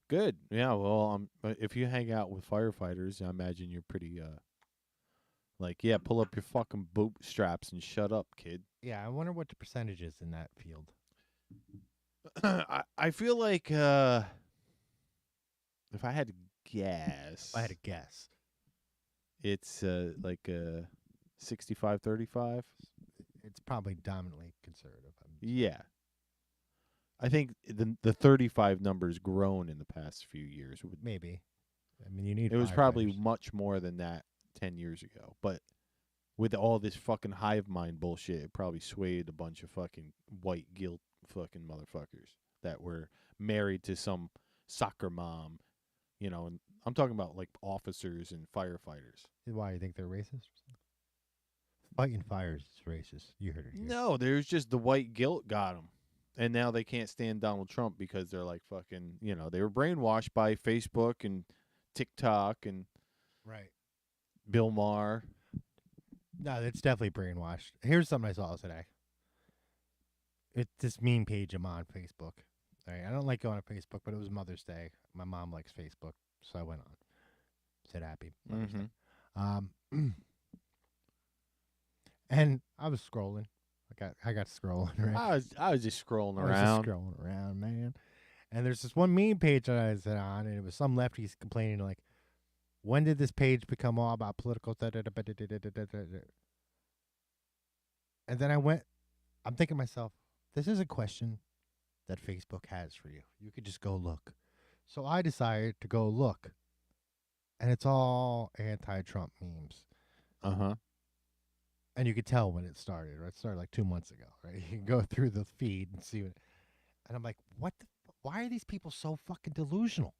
Good. Yeah, well, if you hang out with firefighters, I imagine you're pretty, pull up your fucking bootstraps and shut up, kid. Yeah, I wonder what the percentage is in that field. I feel like, if I had to guess. It's, 65-35. It's probably dominantly conservative. Yeah. I think the 35 number's grown in the past few years. Maybe. I mean, you need. It was probably firefighters. much more than that 10 years ago. But with all this fucking hive mind bullshit, it probably swayed a bunch of fucking white guilt fucking motherfuckers that were married to some soccer mom, and I'm talking about like officers and firefighters. Why, you think they're racist? Fighting fires is racist. You heard it here. No, there's just the white guilt got them. And now they can't stand Donald Trump because they're like fucking, they were brainwashed by Facebook and TikTok and Right. Bill Maher. No, it's definitely brainwashed. Here's something I saw today. It's this meme page I'm on Facebook. All right, I don't like going on Facebook, but it was Mother's Day. My mom likes Facebook, so I went on. Said happy Mother's Day. And I was scrolling. I got scrolling. Right? I was just scrolling I was around. just scrolling around, man. And there's this one meme page that I was on, and it was some lefties complaining like, "When did this page become all about political?" And then I'm thinking to myself, this is a question that Facebook has for you. You could just go look. So I decided to go look, and it's all anti-Trump memes. Uh-huh. And you could tell when it started, right? It started like 2 months ago, right? You can go through the feed and see what. And I'm like, why are these people so fucking delusional?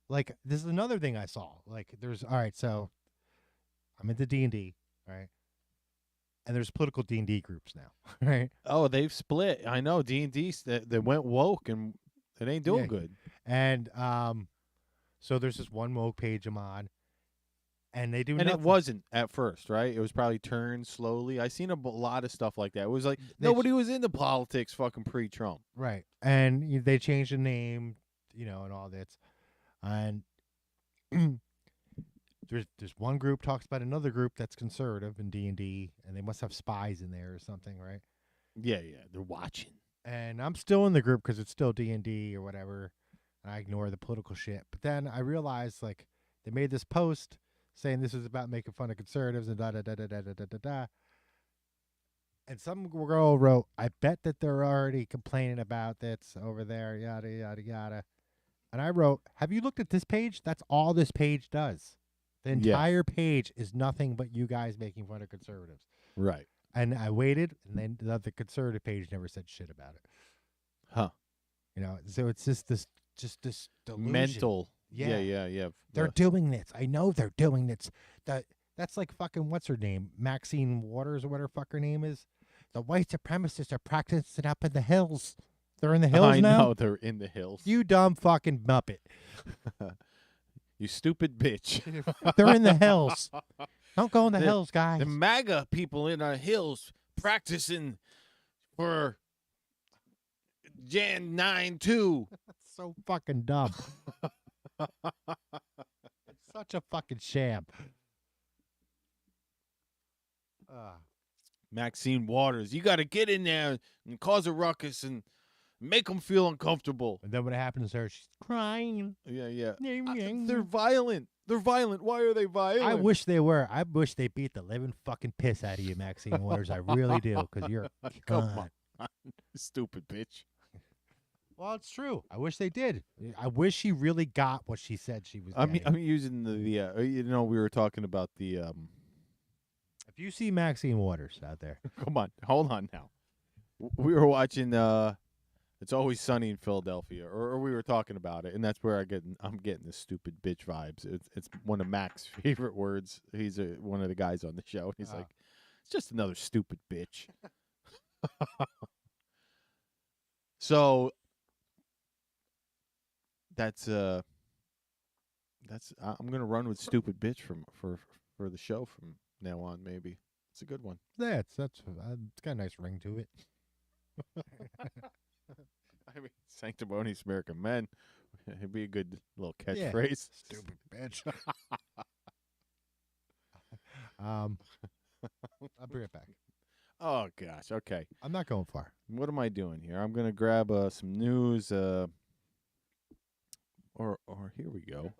Like, this is another thing I saw. Like, all right, so I'm into D&D. right? And there's political D&D groups now, right? Oh, they've split. I know D&D. They went woke, and it ain't doing Yeah. good. And so there's this one woke page I'm on, and they do And nothing. it wasn't at first, right? It was probably turned slowly. I seen a lot of stuff like that. It was like They nobody was into politics fucking pre-Trump. Right. And they changed the name, and all that. And there's one group talks about another group that's conservative in D&D, and they must have spies in there or something, right? Yeah, they're watching. And I'm still in the group because it's still D&D or whatever, and I ignore the political shit. But then I realized, like, they made this post saying this is about making fun of conservatives and da-da-da-da-da-da-da-da. And some girl wrote, I bet that they're already complaining about this over there, yada, yada, yada. And I wrote, have you looked at this page? That's all this page does. The entire page is nothing but you guys making fun of conservatives. Right. And I waited, and then the conservative page never said shit about it. Huh. So it's just this delusion. Mental. Yeah. Yeah. They're doing this. I know they're doing this. That's like fucking, what's her name? Maxine Waters or whatever fuck her name is. The white supremacists are practicing up in the hills. They're in the hills now? I know they're in the hills. You dumb fucking muppet. You stupid bitch. They're in the hills. Don't go in the hills, guys. The MAGA people in our hills practicing for Jan 9-2. That's so fucking dumb. It's such a fucking sham. Maxine Waters, you got to get in there and cause a ruckus and make them feel uncomfortable. And then what happens to her? She's crying. Yeah. They're violent. They're violent. Why are they violent? I wish they were. I wish they beat the living fucking piss out of you, Maxine Waters. I really do, because you're a Come on. Stupid bitch. Well, it's true. I wish they did. I wish she really got what she said she was getting. I'm using the we were talking about the If you see Maxine Waters out there. Come on. Hold on now. We were watching It's Always Sunny in Philadelphia, or we were talking about it, and that's where I'm getting the stupid bitch vibes. It's one of Mac's favorite words. He's one of the guys on the show. He's like, it's just another stupid bitch. So that's I'm gonna run with stupid bitch for the show from now on. Maybe it's a good one. Yeah, it's got a nice ring to it. I mean, Sanctimonious American Men. It'd be a good little catchphrase. Stupid bitch. I'll be right back. Oh gosh. Okay. I'm not going far. What am I doing here? I'm gonna grab some news. Or here we go.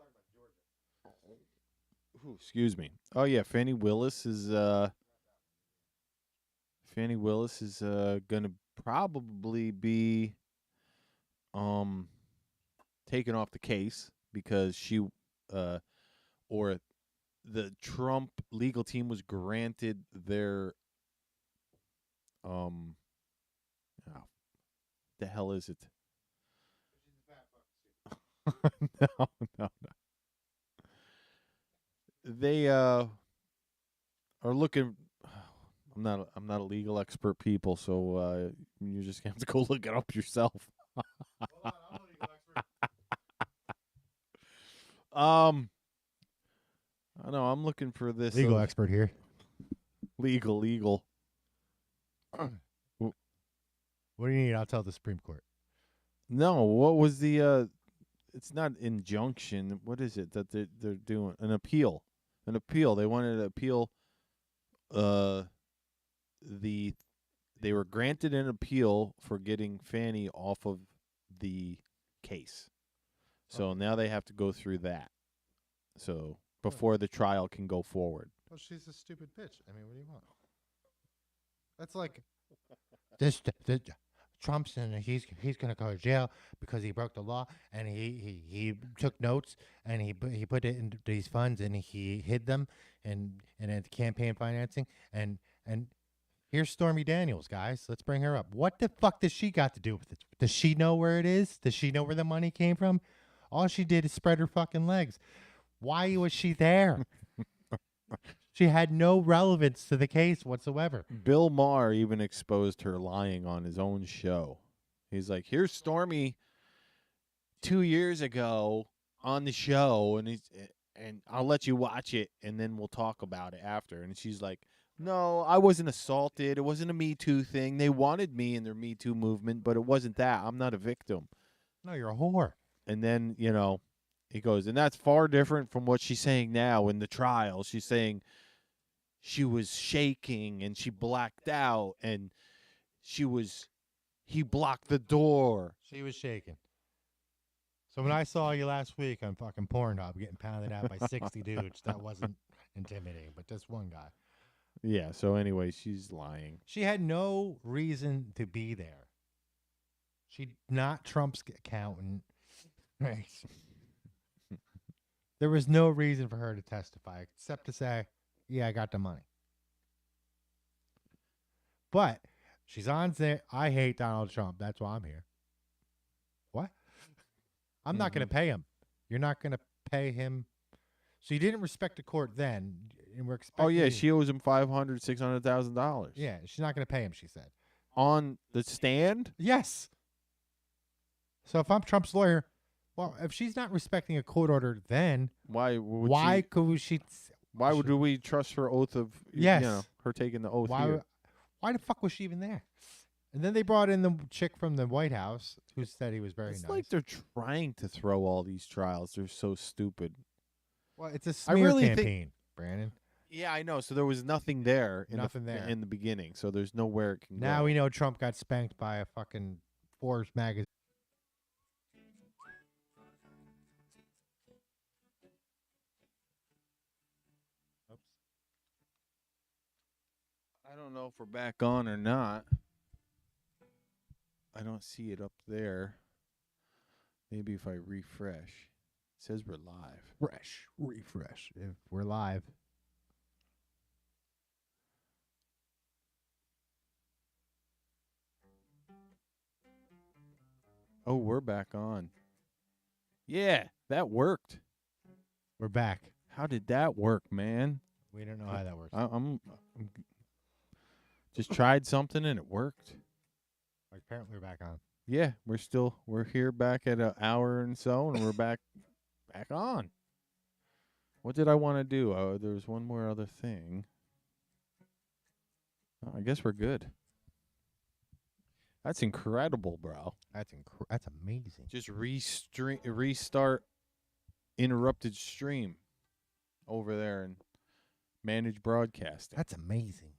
Ooh, excuse me. Oh yeah, Fannie Willis is gonna probably be taken off the case because she or the Trump legal team was granted their the hell is it? No. They are looking. I'm not a legal expert, people, so you just have to go look it up yourself. I know. I'm looking for this Legal expert here. Legal. What do you need? I'll tell the Supreme Court. No, what was the? It's not injunction. What is it that they're doing? An appeal. An appeal. They wanted to appeal. They were granted an appeal for getting Fannie off of the case. So now they have to go through that. So before the trial can go forward. Well, she's a stupid bitch. I mean, what do you want? That's like this Trump's and he's gonna go to jail because he broke the law and he took notes and he put it into these funds and he hid them and at campaign financing and here's Stormy Daniels, guys. Let's bring her up. What the fuck does she got to do with it? Does she know where it is? Does she know where the money came from? All she did is spread her fucking legs. Why was she there? She had no relevance to the case whatsoever. Bill Maher even exposed her lying on his own show. He's like, here's Stormy 2 years ago on the show, and I'll let you watch it, and then we'll talk about it after. And she's like, no, I wasn't assaulted. It wasn't a Me Too thing. They wanted me in their Me Too movement, but it wasn't that. I'm not a victim. No, you're a whore. And then, he goes, and that's far different from what she's saying now in the trial. She's saying she was shaking and she blacked out and he blocked the door. She was shaking. So when I saw you last week on fucking Pornhub getting pounded out by 60 dudes, that wasn't intimidating, but this one guy. Yeah, so anyway, she's lying. She had no reason to be there. She's not Trump's accountant. Right. There was no reason for her to testify except to say, yeah, I got the money. But she's on there. I hate Donald Trump. That's why I'm here. What? I'm not going to pay him. You're not going to pay him. So you didn't respect the court then, and we're expecting. Oh yeah, she owes him $500,000-$600,000. Yeah, she's not going to pay him. She said on the stand. Yes. So if I'm Trump's lawyer, well, if she's not respecting a court order, then why would she? Why would we trust her oath of? Yes. Her taking the oath. Why the fuck was she even there? And then they brought in the chick from the White House who said he was very nice. It's like they're trying to throw all these trials. They're so stupid. Well, it's a smear campaign, Brandon. Yeah, I know. So there was nothing there. Nothing there in the beginning. So there's nowhere it can go. Now we know Trump got spanked by a fucking Forbes magazine. Oops. I don't know if we're back on or not. I don't see it up there. Maybe if I refresh. It says we're live. Refresh. If we're live. Oh, we're back on. Yeah, that worked. We're back. How did that work, man? We don't know how that works. I'm just tried something and it worked. Apparently we're back on. Yeah, we're here back at an hour and so, and we're back on. What did I want to do? Oh, there was one more other thing. Oh, I guess we're good. That's incredible, bro. That's amazing. Just restart interrupted stream over there and manage broadcasting. That's amazing.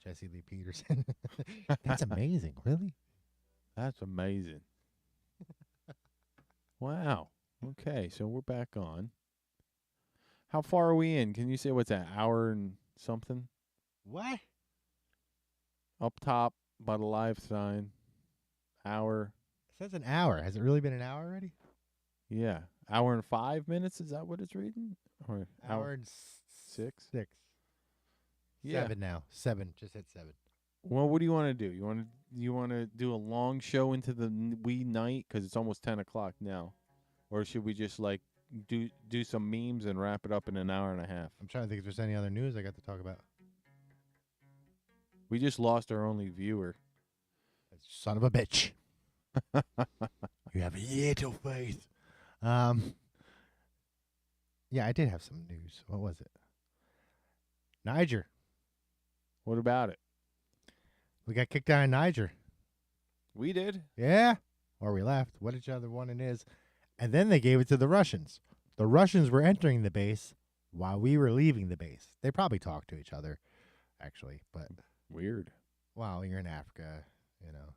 Jesse Lee Peterson. That's amazing. Really? That's amazing. Wow. Okay, so we're back on. How far are we in? Can you say what's that, hour and something? What? Up top by the live sign. Hour. It says an hour. Has it really been an hour already? Yeah. Hour and 5 minutes? Is that what it's reading? Or hour and 6? 6. Yeah. 7 now. 7. Just hit 7. Well, what do you want to do? You want to do a long show into the wee night because it's almost 10 o'clock now, or should we just like do some memes and wrap it up in an hour and a half? I'm trying to think if there's any other news I got to talk about. We just lost our only viewer. Son of a bitch. You have little faith. Yeah, I did have some news. What was it? Niger. What about it? We got kicked out of Niger. We did? Yeah. Or we left. Whichever one it is. And then they gave it to the Russians. The Russians were entering the base while we were leaving the base. They probably talked to each other, actually. But weird. Well, you're in Africa, you know.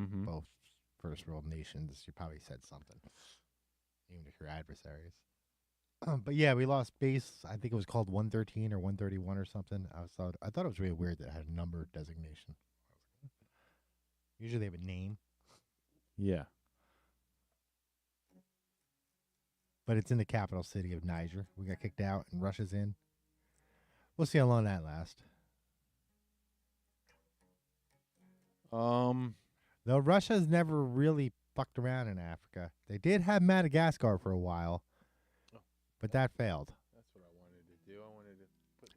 Mm-hmm. Both first world nations. You probably said something, even if you're adversaries. But yeah, we lost base. I think it was called 113 or 131 or something. I thought it was really weird that it had a number designation. Usually they have a name. Yeah. But it's in the capital city of Niger. We got kicked out and Russia's in. We'll see how long that lasts. Though Russia's never really fucked around in Africa. They did have Madagascar for a while, but that failed. That's what I wanted to do. I wanted to put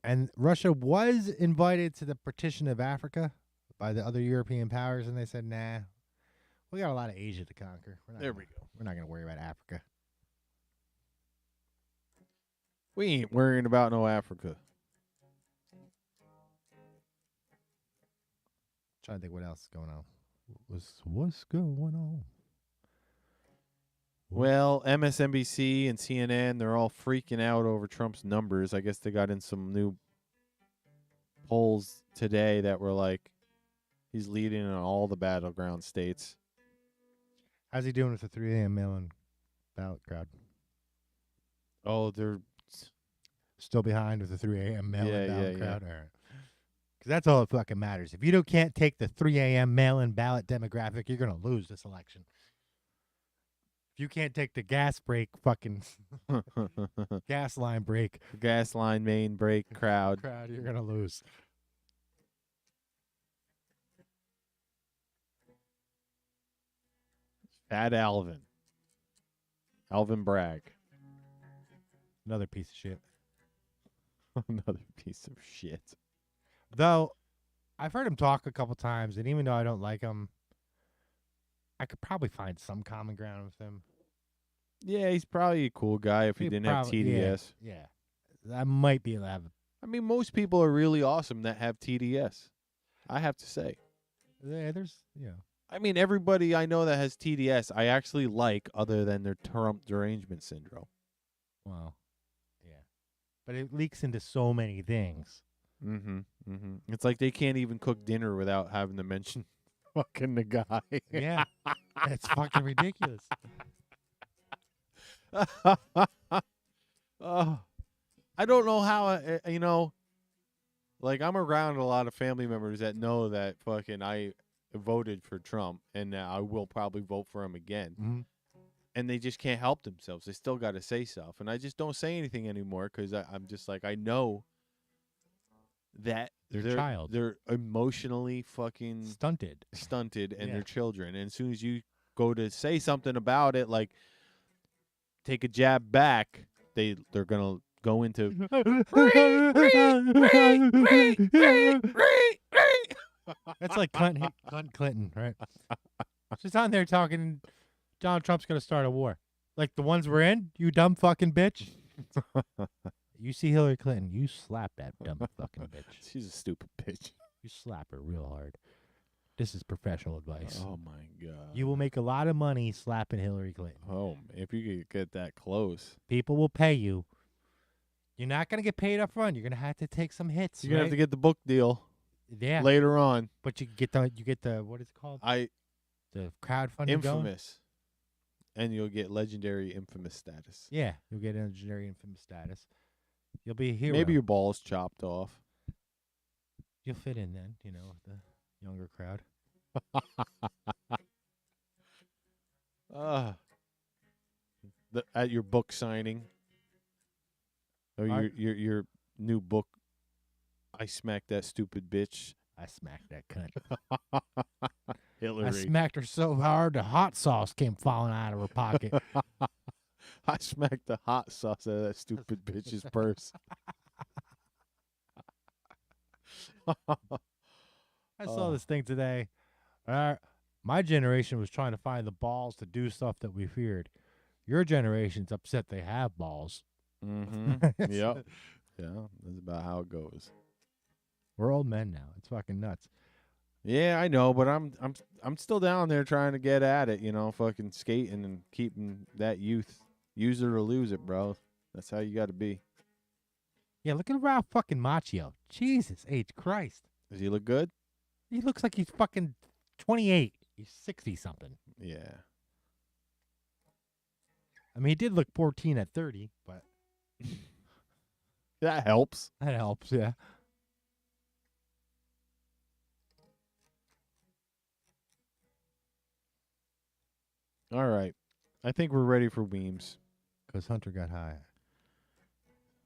And Russia was invited to the partition of Africa by the other European powers, and they said, nah, we got a lot of Asia to conquer. There we go. We're not going to worry about Africa. We ain't worrying about no Africa. Trying to think what else is going on. What's going on? Well, MSNBC and CNN, they're all freaking out over Trump's numbers. I guess they got in some new polls today that were like, he's leading in all the battleground states. How's he doing with the 3 a.m. mail-in ballot crowd? Oh, they're still behind with the 3 a.m. mail-in ballot crowd? Yeah. All right. Because that's all that fucking matters. If you can't take the 3 a.m. mail-in ballot demographic, you're going to lose this election. If you can't take the gas break fucking gas line break. Gas line main break crowd. You're going to lose. Fat Alvin. Alvin Bragg. Another piece of shit. Another piece of shit. Though, I've heard him talk a couple times, and even though I don't like him, I could probably find some common ground with him. Yeah, he's probably a cool guy if he didn't have TDS. Yeah. I might be able to have. I mean, most people are really awesome that have TDS. I have to say. Yeah, there's, I mean, everybody I know that has TDS, I actually like, other than their Trump derangement syndrome. Well, yeah. But it leaks into so many things. Mm-hmm. Mm-hmm. It's like they can't even cook dinner without having to mention fucking the guy. Yeah. It's fucking ridiculous. I don't know how, like I'm around a lot of family members that know that fucking I voted for Trump and I will probably vote for him again. Mm-hmm. And they just can't help themselves. They still got to say stuff. And I just don't say anything anymore because I'm just like, I know that they're emotionally fucking stunted and they're children. And as soon as you go to say something about it, like take a jab back, they're going to go into That's like Clinton, right? She's on there talking, Donald Trump's going to start a war. Like the ones we're in, you dumb fucking bitch. You see Hillary Clinton, you slap that dumb fucking bitch. She's a stupid bitch. You slap her real hard. This is professional advice. Oh, my God. You will make a lot of money slapping Hillary Clinton. Oh, if you could get that close. People will pay you. You're not going to get paid up front. You're going to have to take some hits. You're going to have to get the book deal. Yeah. Later on. But you get the what is it called? The crowdfunding Infamous. And you'll get legendary infamous status. Yeah, you'll get legendary infamous status. You'll be a hero. Maybe your balls chopped off. You'll fit in then, with the younger crowd. At your book signing. Or your new book, I Smacked That Stupid Bitch. I smacked that cunt. Hillary. I smacked her so hard the hot sauce came falling out of her pocket. I smacked the hot sauce out of that stupid bitch's purse. I saw this thing today. My generation was trying to find the balls to do stuff that we feared. Your generation's upset they have balls. Mm-hmm. Yep. Yeah, that's about how it goes. We're old men now. It's fucking nuts. Yeah, I know, but I'm still down there trying to get at it, fucking skating and keeping that youth. Use it or lose it, bro. That's how you got to be. Yeah, look at Ralph fucking Macchio. Jesus H. Christ. Does he look good? He looks like he's fucking 28. He's 60-something. Yeah. I mean, he did look 14 at 30, but... That helps. That helps, yeah. All right. I think we're ready for Weems. Because Hunter got high.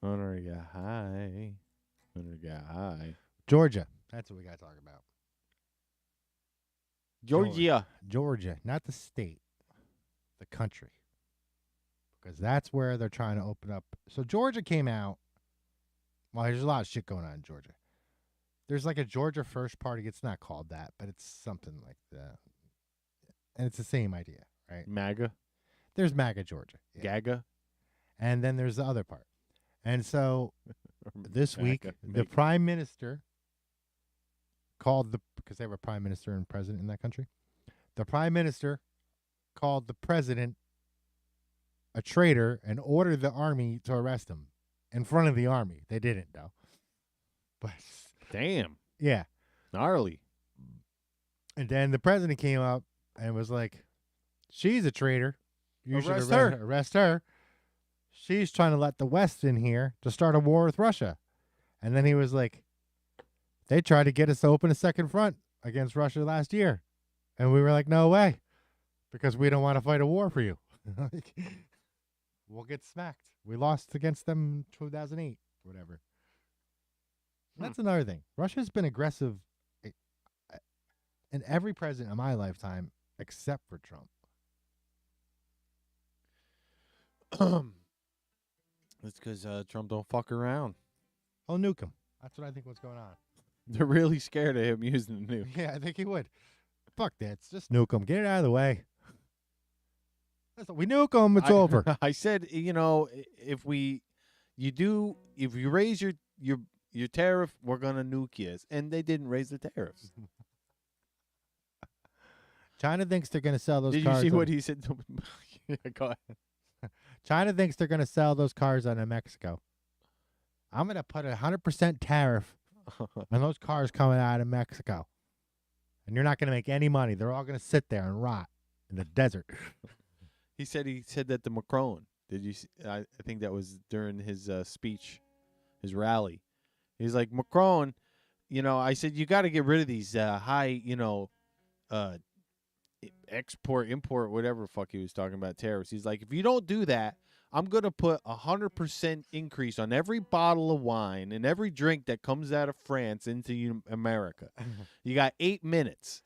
Hunter got high. Georgia. That's what we got to talk about. Georgia. Not the state. The country. Because that's where they're trying to open up. So Georgia came out Well, there's a lot of shit going on in Georgia. There's like a Georgia First Party. It's not called that, but it's something like that. And it's the same idea, right? MAGA? There's MAGA Georgia. Yeah. Gaga? And then there's the other part. And so this week, MAGA, the prime minister called because they have a prime minister and president in that country. The prime minister called the president a traitor and ordered the army to arrest him in front of the army. They didn't, though. But damn. Yeah. Gnarly. And then the president came up and was like, she's a traitor. You should Arrest her. Arrest her. She's trying to let the West in here to start a war with Russia. And then he was like, they tried to get us to open a second front against Russia last year. And we were like, no way, because we don't want to fight a war for you. We'll get smacked. We lost against them in 2008, whatever. That's another thing. Russia's been aggressive in every president of my lifetime except for Trump. That's because Trump don't fuck around. Oh, nuke him. That's what I think what's going on. They're really scared of him using the nuke. Yeah, I think he would. Fuck that. Just nuke him. Get it out of the way. We nuke him. It's over. I said, if you raise your tariff, we're gonna nuke you. And they didn't raise the tariffs. China thinks they're going to sell those Did cars. you see what he said? Yeah, go ahead. China thinks they're going to sell those cars on Mexico. I'm going to put 100% tariff on those cars coming out of Mexico. And you're not going to make any money. They're all going to sit there and rot in the desert. He said that to Macron. Did you see? I think that was during his speech, his rally. He's like, Macron, I said, you got to get rid of these high, export, import, whatever the fuck he was talking about, tariffs. He's like, if you don't do that, I'm going to put 100% increase on every bottle of wine and every drink that comes out of France into America. You got 8 minutes.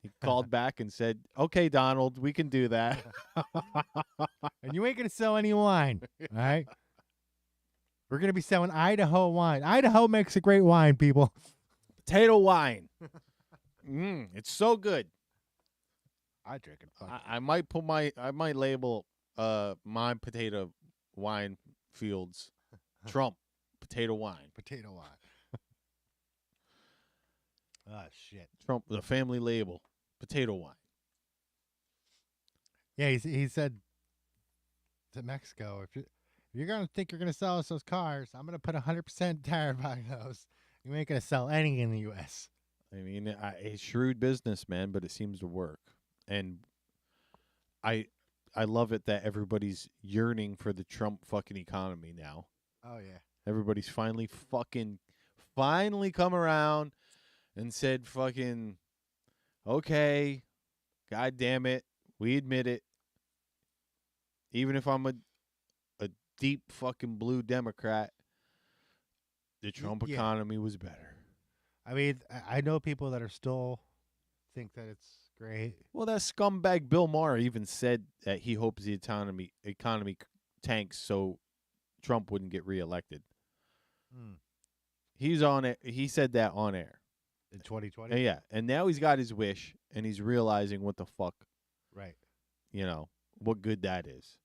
He called back and said, okay, Donald, we can do that. And you ain't going to sell any wine, all right? We're going to be selling Idaho wine. Idaho makes a great wine, people. Potato wine. It's so good. I drink it. I might label my potato wine fields Trump potato wine. Potato wine. Oh, shit. Trump, the family label, potato wine. Yeah, he said to Mexico, if you're going to think you're going to sell us those cars, I'm going to put 100% tariff on those. You ain't going to sell any in the U.S. I mean, a shrewd businessman, but it seems to work. And I love it that everybody's yearning for the Trump fucking economy now. Oh, yeah. Everybody's finally come around and said fucking, okay, God damn it, we admit it. Even if I'm a deep fucking blue Democrat, the Trump economy was better. I mean, I know people that are still think that it's great. Well, that scumbag Bill Maher even said that he hopes the economy tanks so Trump wouldn't get reelected. He's on it. He said that on air in 2020. Yeah, and now he's got his wish, and he's realizing what the fuck, right? What good that is.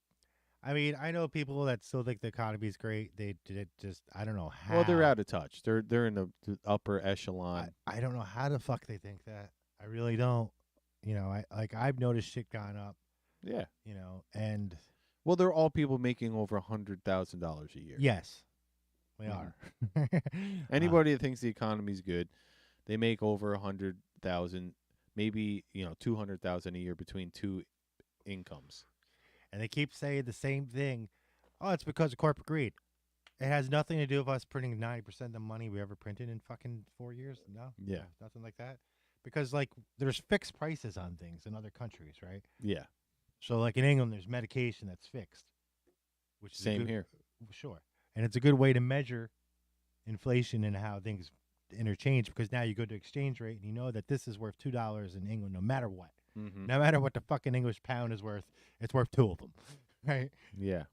I mean, I know people that still think the economy is great. They did just, I don't know how. Well, they're out of touch. They're in the upper echelon. I don't know how the fuck they think that. I really don't. I've noticed shit gone up. Yeah. And well, they're all people making over $100,000 a year. Yes, we are. Anybody that thinks the economy's good, they make over 100,000, maybe 200,000 a year between two incomes. And they keep saying the same thing. Oh, it's because of corporate greed. It has nothing to do with us printing 90% of the money we ever printed in fucking 4 years. No. Yeah. Nothing like that. Because, there's fixed prices on things in other countries, right? Yeah. So, in England, there's medication that's fixed. Which is Same here. Sure. And it's a good way to measure inflation and how things interchange, because now you go to exchange rate and you know that this is worth $2 in England no matter what. Mm-hmm. No matter what the fucking English pound is worth, it's worth two of them, right? Yeah.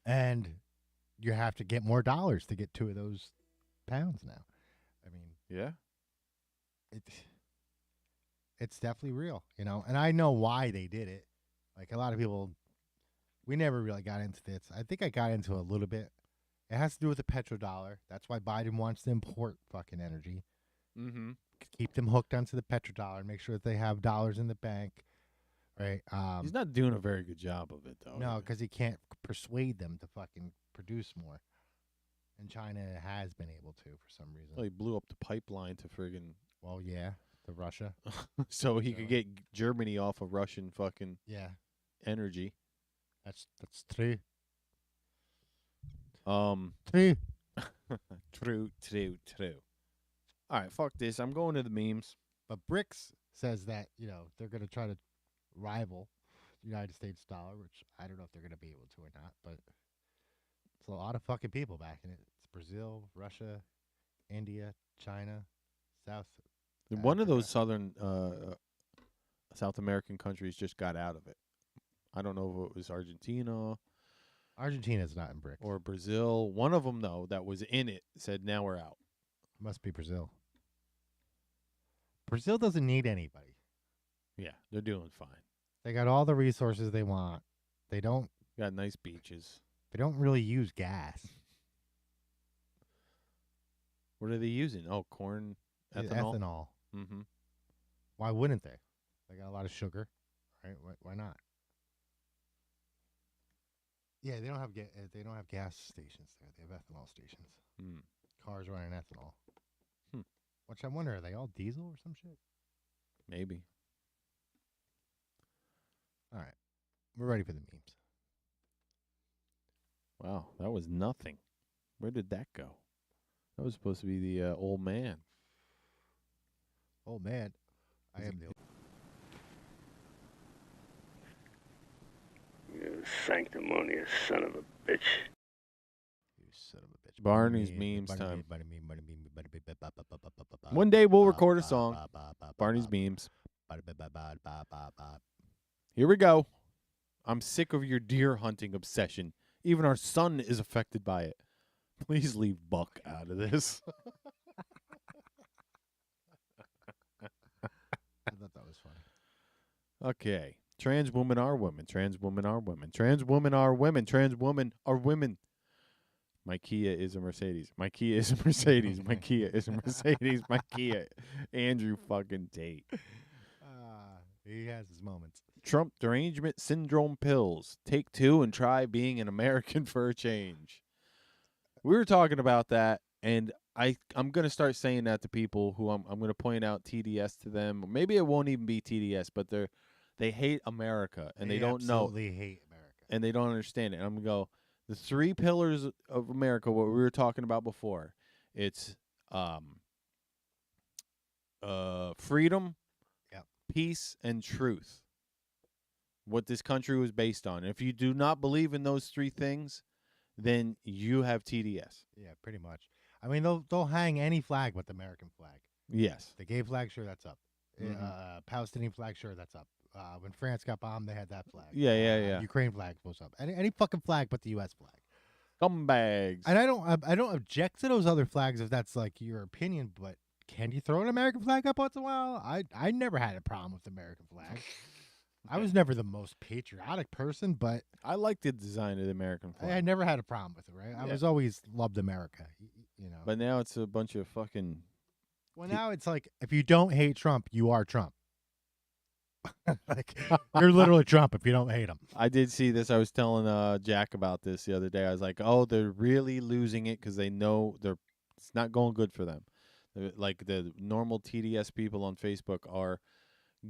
And you have to get more dollars to get 2 of those pounds now. I mean, Yeah. It's definitely real, you know. And I know why they did it. Like a lot of people, we never really got into this. I think I got into it a little bit. It has to do with the petrodollar. That's why Biden wants to import fucking energy. Mm-hmm. Keep them hooked onto the petrodollar. Make sure that they have dollars in the bank. Right. He's not doing a very good job of it, though. No, because he can't persuade them to fucking produce more. And China has been able to for some reason. Well, he blew up the pipeline to friggin'. Well, yeah, to Russia. So he could get Germany off of Russian fucking energy. That's true. True. True. All right, fuck this. I'm going to the memes. But BRICS says that, you know, they're going to try to rival the United States dollar, which I don't know if they're going to be able to or not, but it's a lot of fucking people backing it. It's Brazil, Russia, India, China, South One of Africa. those southern South American countries just got out of it. I don't know if it was Argentina. Argentina's not in BRICS. Or Brazil. One of them, though, that was in it said, now we're out. Must be Brazil. Brazil doesn't need anybody. Yeah, they're doing fine. They got all the resources they want. They don't got nice beaches. They don't really use gas. What are they using? Oh, corn, ethanol. Ethanol. Mm-hmm. Why wouldn't they? They got a lot of sugar, right? Why not? Yeah, they don't have gas stations there. They have ethanol stations. Cars running ethanol. Which I wonder, are they all diesel or some shit? Maybe. All right, we're ready for the memes. Wow, that was nothing. Where did that go? That was supposed to be the old man. Old man. I am the old. You sanctimonious son of a bitch. You son of a bitch. Barney's memes time. One day we'll record a song. Barney's memes. Here we go. I'm sick of your deer hunting obsession. Even our son is affected by it. Please leave Buck out of this. I thought that was funny. Okay. Trans women are women. Trans women are women. Trans women are women. Trans women are women. My Kia is a Mercedes. My Kia is a Mercedes. My Kia is a Mercedes. My Kia. Andrew fucking Tate. He has his moments. Trump derangement syndrome pills. Take 2 and try being an American for a change. We were talking about that, and I'm going to start saying that to people who I'm going to point out TDS to them. Maybe it won't even be TDS, but they hate America, and they don't know. Absolutely hate America. And they don't understand it. And I'm going to go, the 3 pillars of America, what we were talking about before, it's freedom, peace, and truth. What this country was based on. If you do not believe in those 3 things, then you have TDS. Yeah, pretty much. I mean, they'll hang any flag but the American flag. Yes. The gay flag, sure, that's up. Palestinian flag, sure, that's up. When France got bombed, they had that flag. Yeah. Ukraine flag was up. Any fucking flag but the U.S. flag. Scumbags. And I don't object to those other flags if that's like your opinion, but can you throw an American flag up once in a while? I never had a problem with the American flag. I was never the most patriotic person, but I like the design of the American flag. I never had a problem with it, right? I was always loved America, you know. But now it's a bunch of fucking... Well, now it's like, if you don't hate Trump, you are Trump. Like, you're literally Trump if you don't hate him. I did see this. I was telling Jack about this the other day. I was like, oh, they're really losing it because they know it's not going good for them. Like, the normal TDS people on Facebook are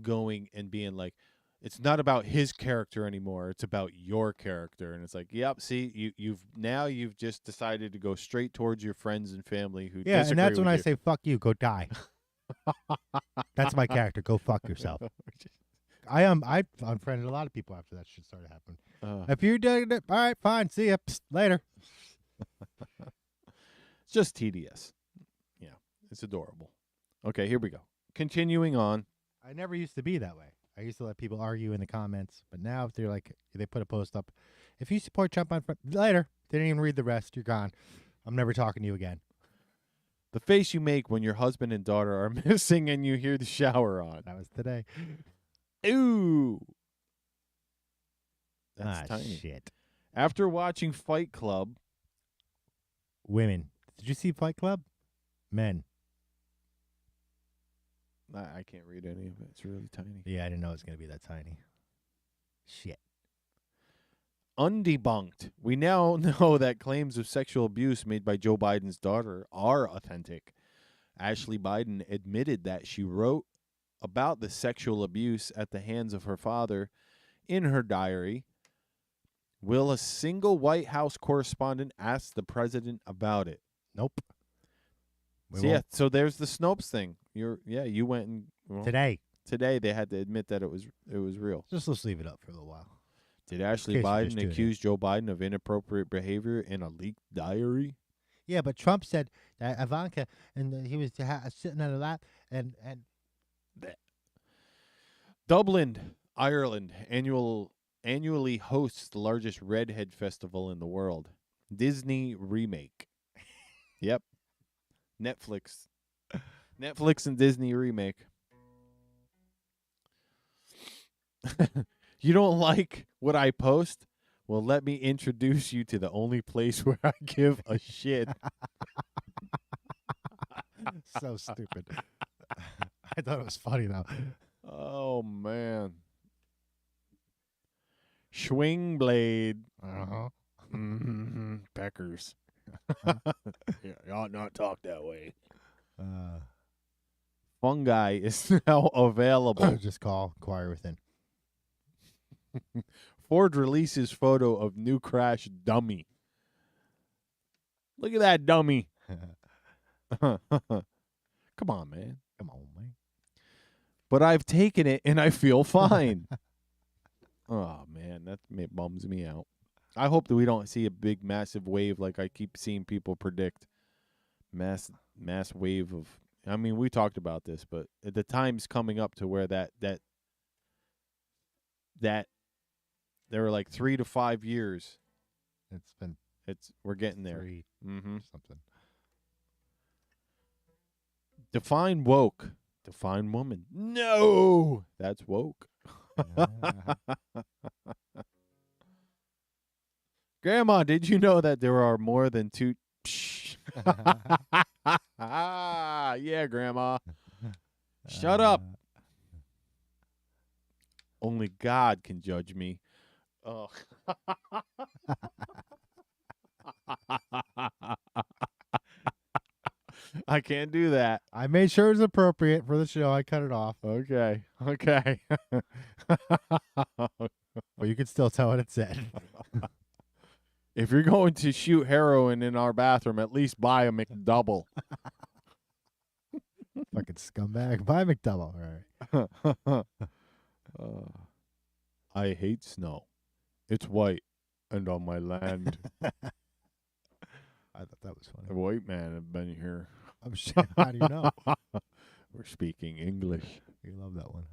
going and being like, it's not about his character anymore. It's about your character. And it's like, yep, see, you've just decided to go straight towards your friends and family who disagree and that's when with I you. say, fuck you, go die. That's my character. Go fuck yourself. I unfriended a lot of people after that shit started happening. If you did it, all right, fine. See ya. Psst, later. It's just TDS. Yeah, it's adorable. Okay, here we go. Continuing on. I never used to be that way. I used to let people argue in the comments, but now if they're like, they put a post up If you support Trump on later, they didn't even read the rest. You're gone. I'm never talking to you again. The face you make when your husband and daughter are missing and you hear the shower on. That was today. Ooh. That's tiny. Shit. After watching Fight Club. Women. Did you see Fight Club? Men. I can't read any of it. It's really tiny. Yeah, I didn't know it was going to be that tiny. Shit. Undebunked. We now know that claims of sexual abuse made by Joe Biden's daughter are authentic. Ashley Biden admitted that she wrote about the sexual abuse at the hands of her father in her diary. Will a single White House correspondent ask the president about it? Nope. So there's the Snopes thing. You went and Today they had to admit that it was real. Just let's leave it up for a little while. Did Ashley Biden accuse Joe Biden of inappropriate behavior in a leaked diary? Yeah, but Trump said that Ivanka and he was sitting on a lap and Dublin, Ireland, annually hosts the largest redhead festival in the world. Disney remake. Yep. Netflix and Disney remake. You don't like what I post? Well, let me introduce you to the only place where I give a shit. So stupid. I thought it was funny, though. Oh, man. Swing blade. Uh-huh. Mm-hmm. Peckers. You ought not talk that way. Fungi is now available. Just call Choir Within. Ford releases photo of new crash dummy. Look at that dummy. Come on, man. Come on, man. But I've taken it and I feel fine. Oh, man, that bums me out. I hope that we don't see a big, massive wave like I keep seeing people predict. Mass wave of... I mean, we talked about this, but the time's coming up to where that there were like 3 to 5 years. We're getting there. Something. Define woke. Define woman. No, that's woke. Grandma, did you know that there are more than two? Yeah, Grandma. Shut up. Only God can judge me. Oh. I can't do that. I made sure it was appropriate for the show. I cut it off. Okay. But you can still tell what it said. If you're going to shoot heroin in our bathroom, at least buy a McDouble. Fucking scumbag. Buy a McDouble. All right. I hate snow. It's white and on my land. I thought that was funny. A white man have been here. I'm sure. How do you know? We're speaking English. You love that one.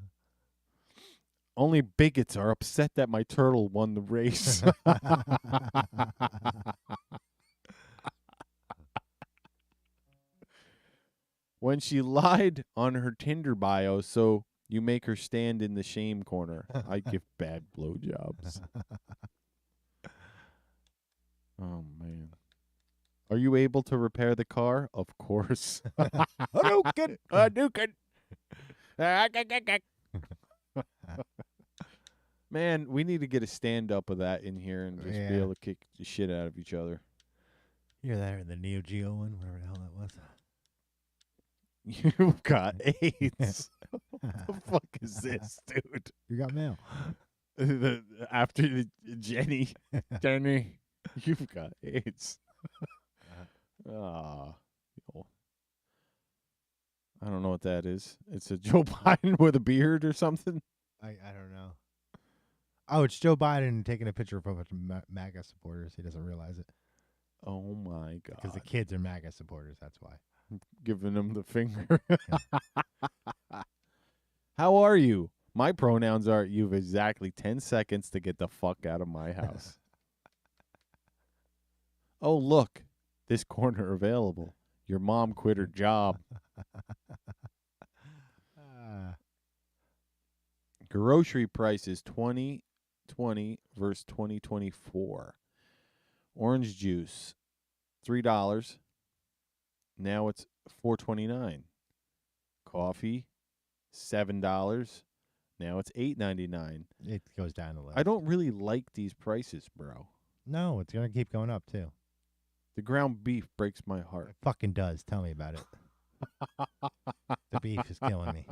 Only bigots are upset that my turtle won the race. When she lied on her Tinder bio, so you make her stand in the shame corner. I give bad blowjobs. Oh, man. Are you able to repair the car? Of course. Hadouken! Man, we need to get a stand-up of that in here and just be able to kick the shit out of each other. You're there in the Neo Geo one, whatever the hell that was. You've got AIDS. What the fuck is this, dude? You got mail. After Jenny, you've got AIDS. I don't know what that is. It's a Joe Biden with a beard or something. I don't know. Oh, it's Joe Biden taking a picture of a bunch of MAGA supporters. He doesn't realize it. Oh, my God. Because the kids are MAGA supporters. That's why. Giving them the finger. How are you? My pronouns are you've exactly 10 seconds to get the fuck out of my house. Oh, look, this corner available. Your mom quit her job. Grocery prices 2020 versus 2024. Orange juice, $3. Now it's $4.29. Coffee, $7. Now it's $8.99. It goes down a little. I don't really like these prices, bro. No, it's gonna keep going up too. The ground beef breaks my heart. It fucking does. Tell me about it. The beef is killing me.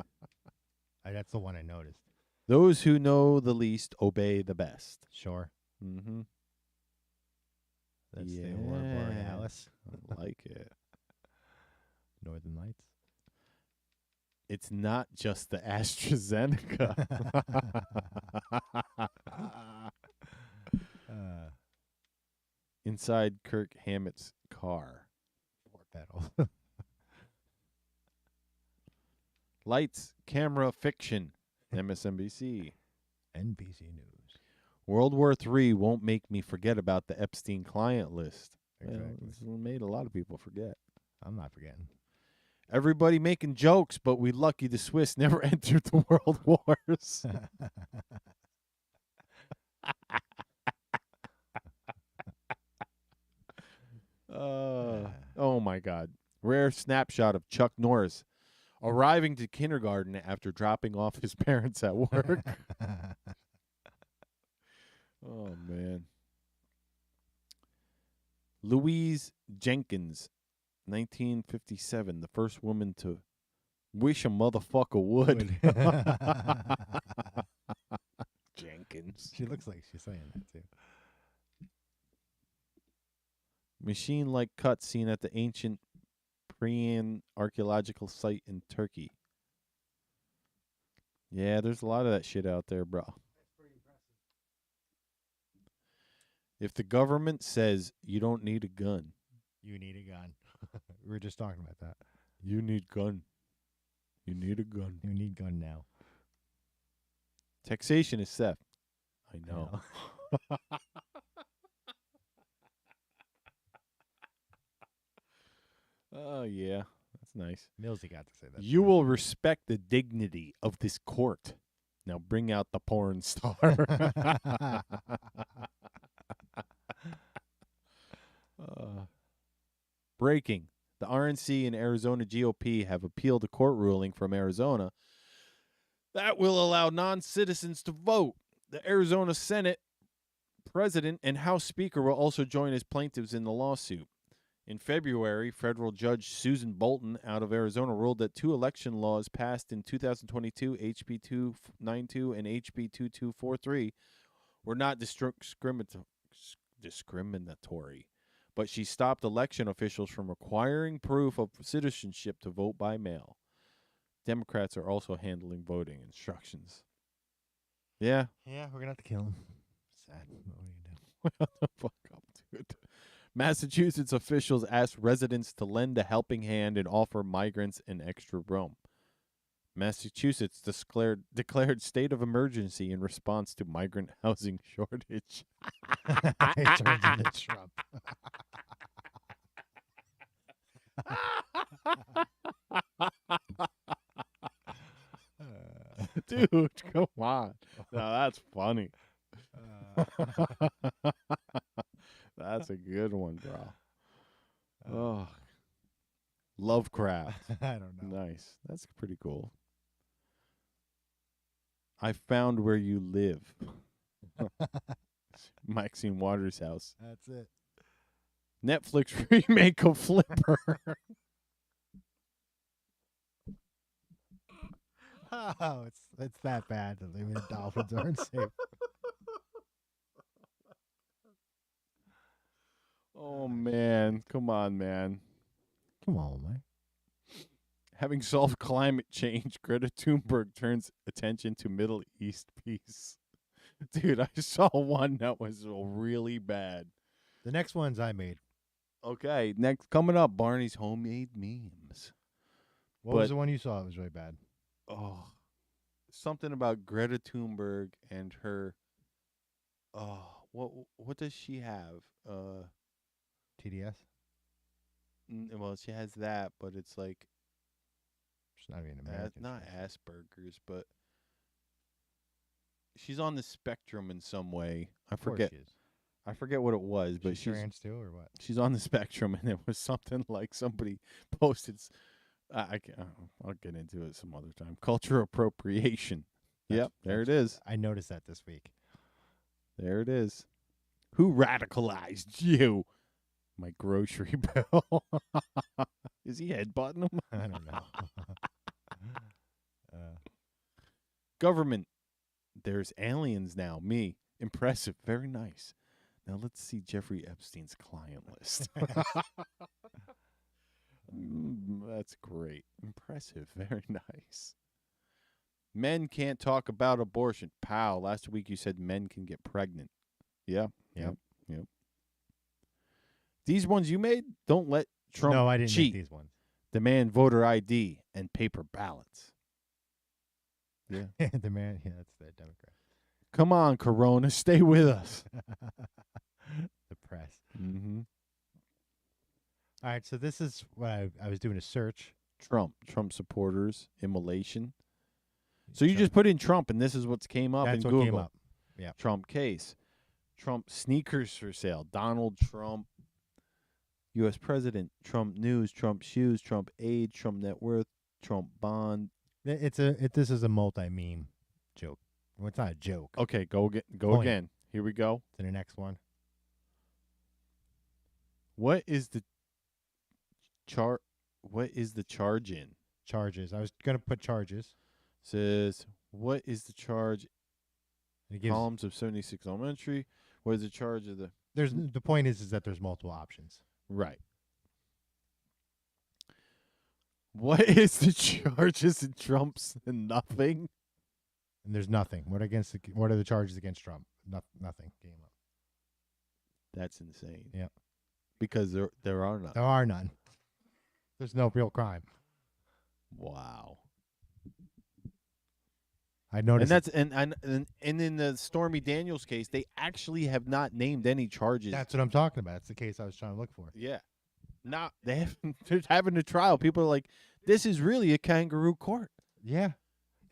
That's the one I noticed. Those who know the least obey the best. Sure. Mm-hmm. That's the Aurora Borealis. I like it. Northern Lights. It's not just the AstraZeneca. Inside Kirk Hammett's car. 4 pedals. Lights, camera, fiction. MSNBC. NBC News. World War III won't make me forget about the Epstein client list. Exactly. Well, it's made a lot of people forget. I'm not forgetting. Everybody making jokes, but we lucky the Swiss never entered the world wars. Oh, my God. Rare snapshot of Chuck Norris arriving to kindergarten after dropping off his parents at work. Oh, man. Louise Jenkins, 1957, the first woman to wish a motherfucker would. Jenkins. She looks like she's saying that, too. Machine-like cut seen at the ancient Priene archaeological site in Turkey. Yeah, there's a lot of that shit out there, bro. That's pretty impressive. If the government says you don't need a gun, you need a gun. We were just talking about that. You need gun. You need a gun. You need gun now. Taxation is theft. I know. Oh, yeah. That's nice. Millsy got to say that. You will respect the dignity of this court. Now bring out the porn star. Breaking. The RNC and Arizona GOP have appealed a court ruling from Arizona that will allow non-citizens to vote. The Arizona Senate President and House Speaker will also join as plaintiffs in the lawsuit. In February, federal judge Susan Bolton out of Arizona ruled that 2 election laws passed in 2022, HB 292 and HB 2243, were not discriminatory. But she stopped election officials from requiring proof of citizenship to vote by mail. Democrats are also handling voting instructions. Yeah. Yeah, we're going to have to kill him. Sad. What are you going to do? What the fuck up, dude? Massachusetts officials asked residents to lend a helping hand and offer migrants an extra room. Massachusetts declared state of emergency in response to migrant housing shortage. It turns into Trump. Dude, come on. No, that's funny. That's a good one, bro. Oh, Lovecraft. I don't know. Nice. That's pretty cool. I found where you live. Maxine Waters' house. That's it. Netflix remake of Flipper. Oh, it's that bad that the dolphins aren't safe. Oh, man. Come on, man. Come on, man. Having solved climate change, Greta Thunberg turns attention to Middle East peace. Dude, I saw one that was really bad. The next ones I made. Okay, next coming up, Barney's homemade memes. What was the one you saw that was really bad? Oh, something about Greta Thunberg and her. Oh, what does she have? TDS. Well, she has that, but it's like She's not even American. not Asperger's, but she's on the spectrum in some way. I forget. She is. I forget what it was, but she's trans too, or what? She's on the spectrum, and it was something like somebody posted. I'll get into it some other time. Culture appropriation. Yep, there it is. I noticed that this week. There it is. Who radicalized you? My grocery bill. Is he headbutting him? I don't know. Government. There's aliens now. Me. Impressive. Very nice. Now let's see Jeffrey Epstein's client list. That's great. Impressive. Very nice. Men can't talk about abortion. Pal, last week you said men can get pregnant. Yeah. Yep. These ones you made, don't let Trump No, I didn't cheat. make these ones. Demand voter ID and paper ballots. Yeah. That's the Democrat. Come on, Corona, stay with us. The press. Mm-hmm. All right, so this is what I was doing a search. Trump supporters, immolation. So you just put in Trump, and this is what's came up That's in what Google. came up. Yeah. Trump case. Trump sneakers for sale. Donald Trump, U.S. President. Trump news. Trump shoes. Trump age. Trump net worth. Trump bond. This is a multi-meme joke. Well, it's not a joke. Okay, go Point. again. Here we go. To the next one. What is the charge in? Charges. I was gonna put charges. Says, what is the charge? It gives, Columns of 76 elementary. What is the charge of the? the point is that there's multiple options. Right. What is the charges in Trump's nothing? And there's nothing. What are the charges against Trump? Nothing came up. That's insane. Yeah. Because there are none. There are none. There's no real crime. Wow. I noticed. And that's and in the Stormy Daniels case, they actually have not named any charges. That's what I'm talking about. It's the case I was trying to look for. Yeah. They're having a trial. People are like, this is really a kangaroo court. Yeah.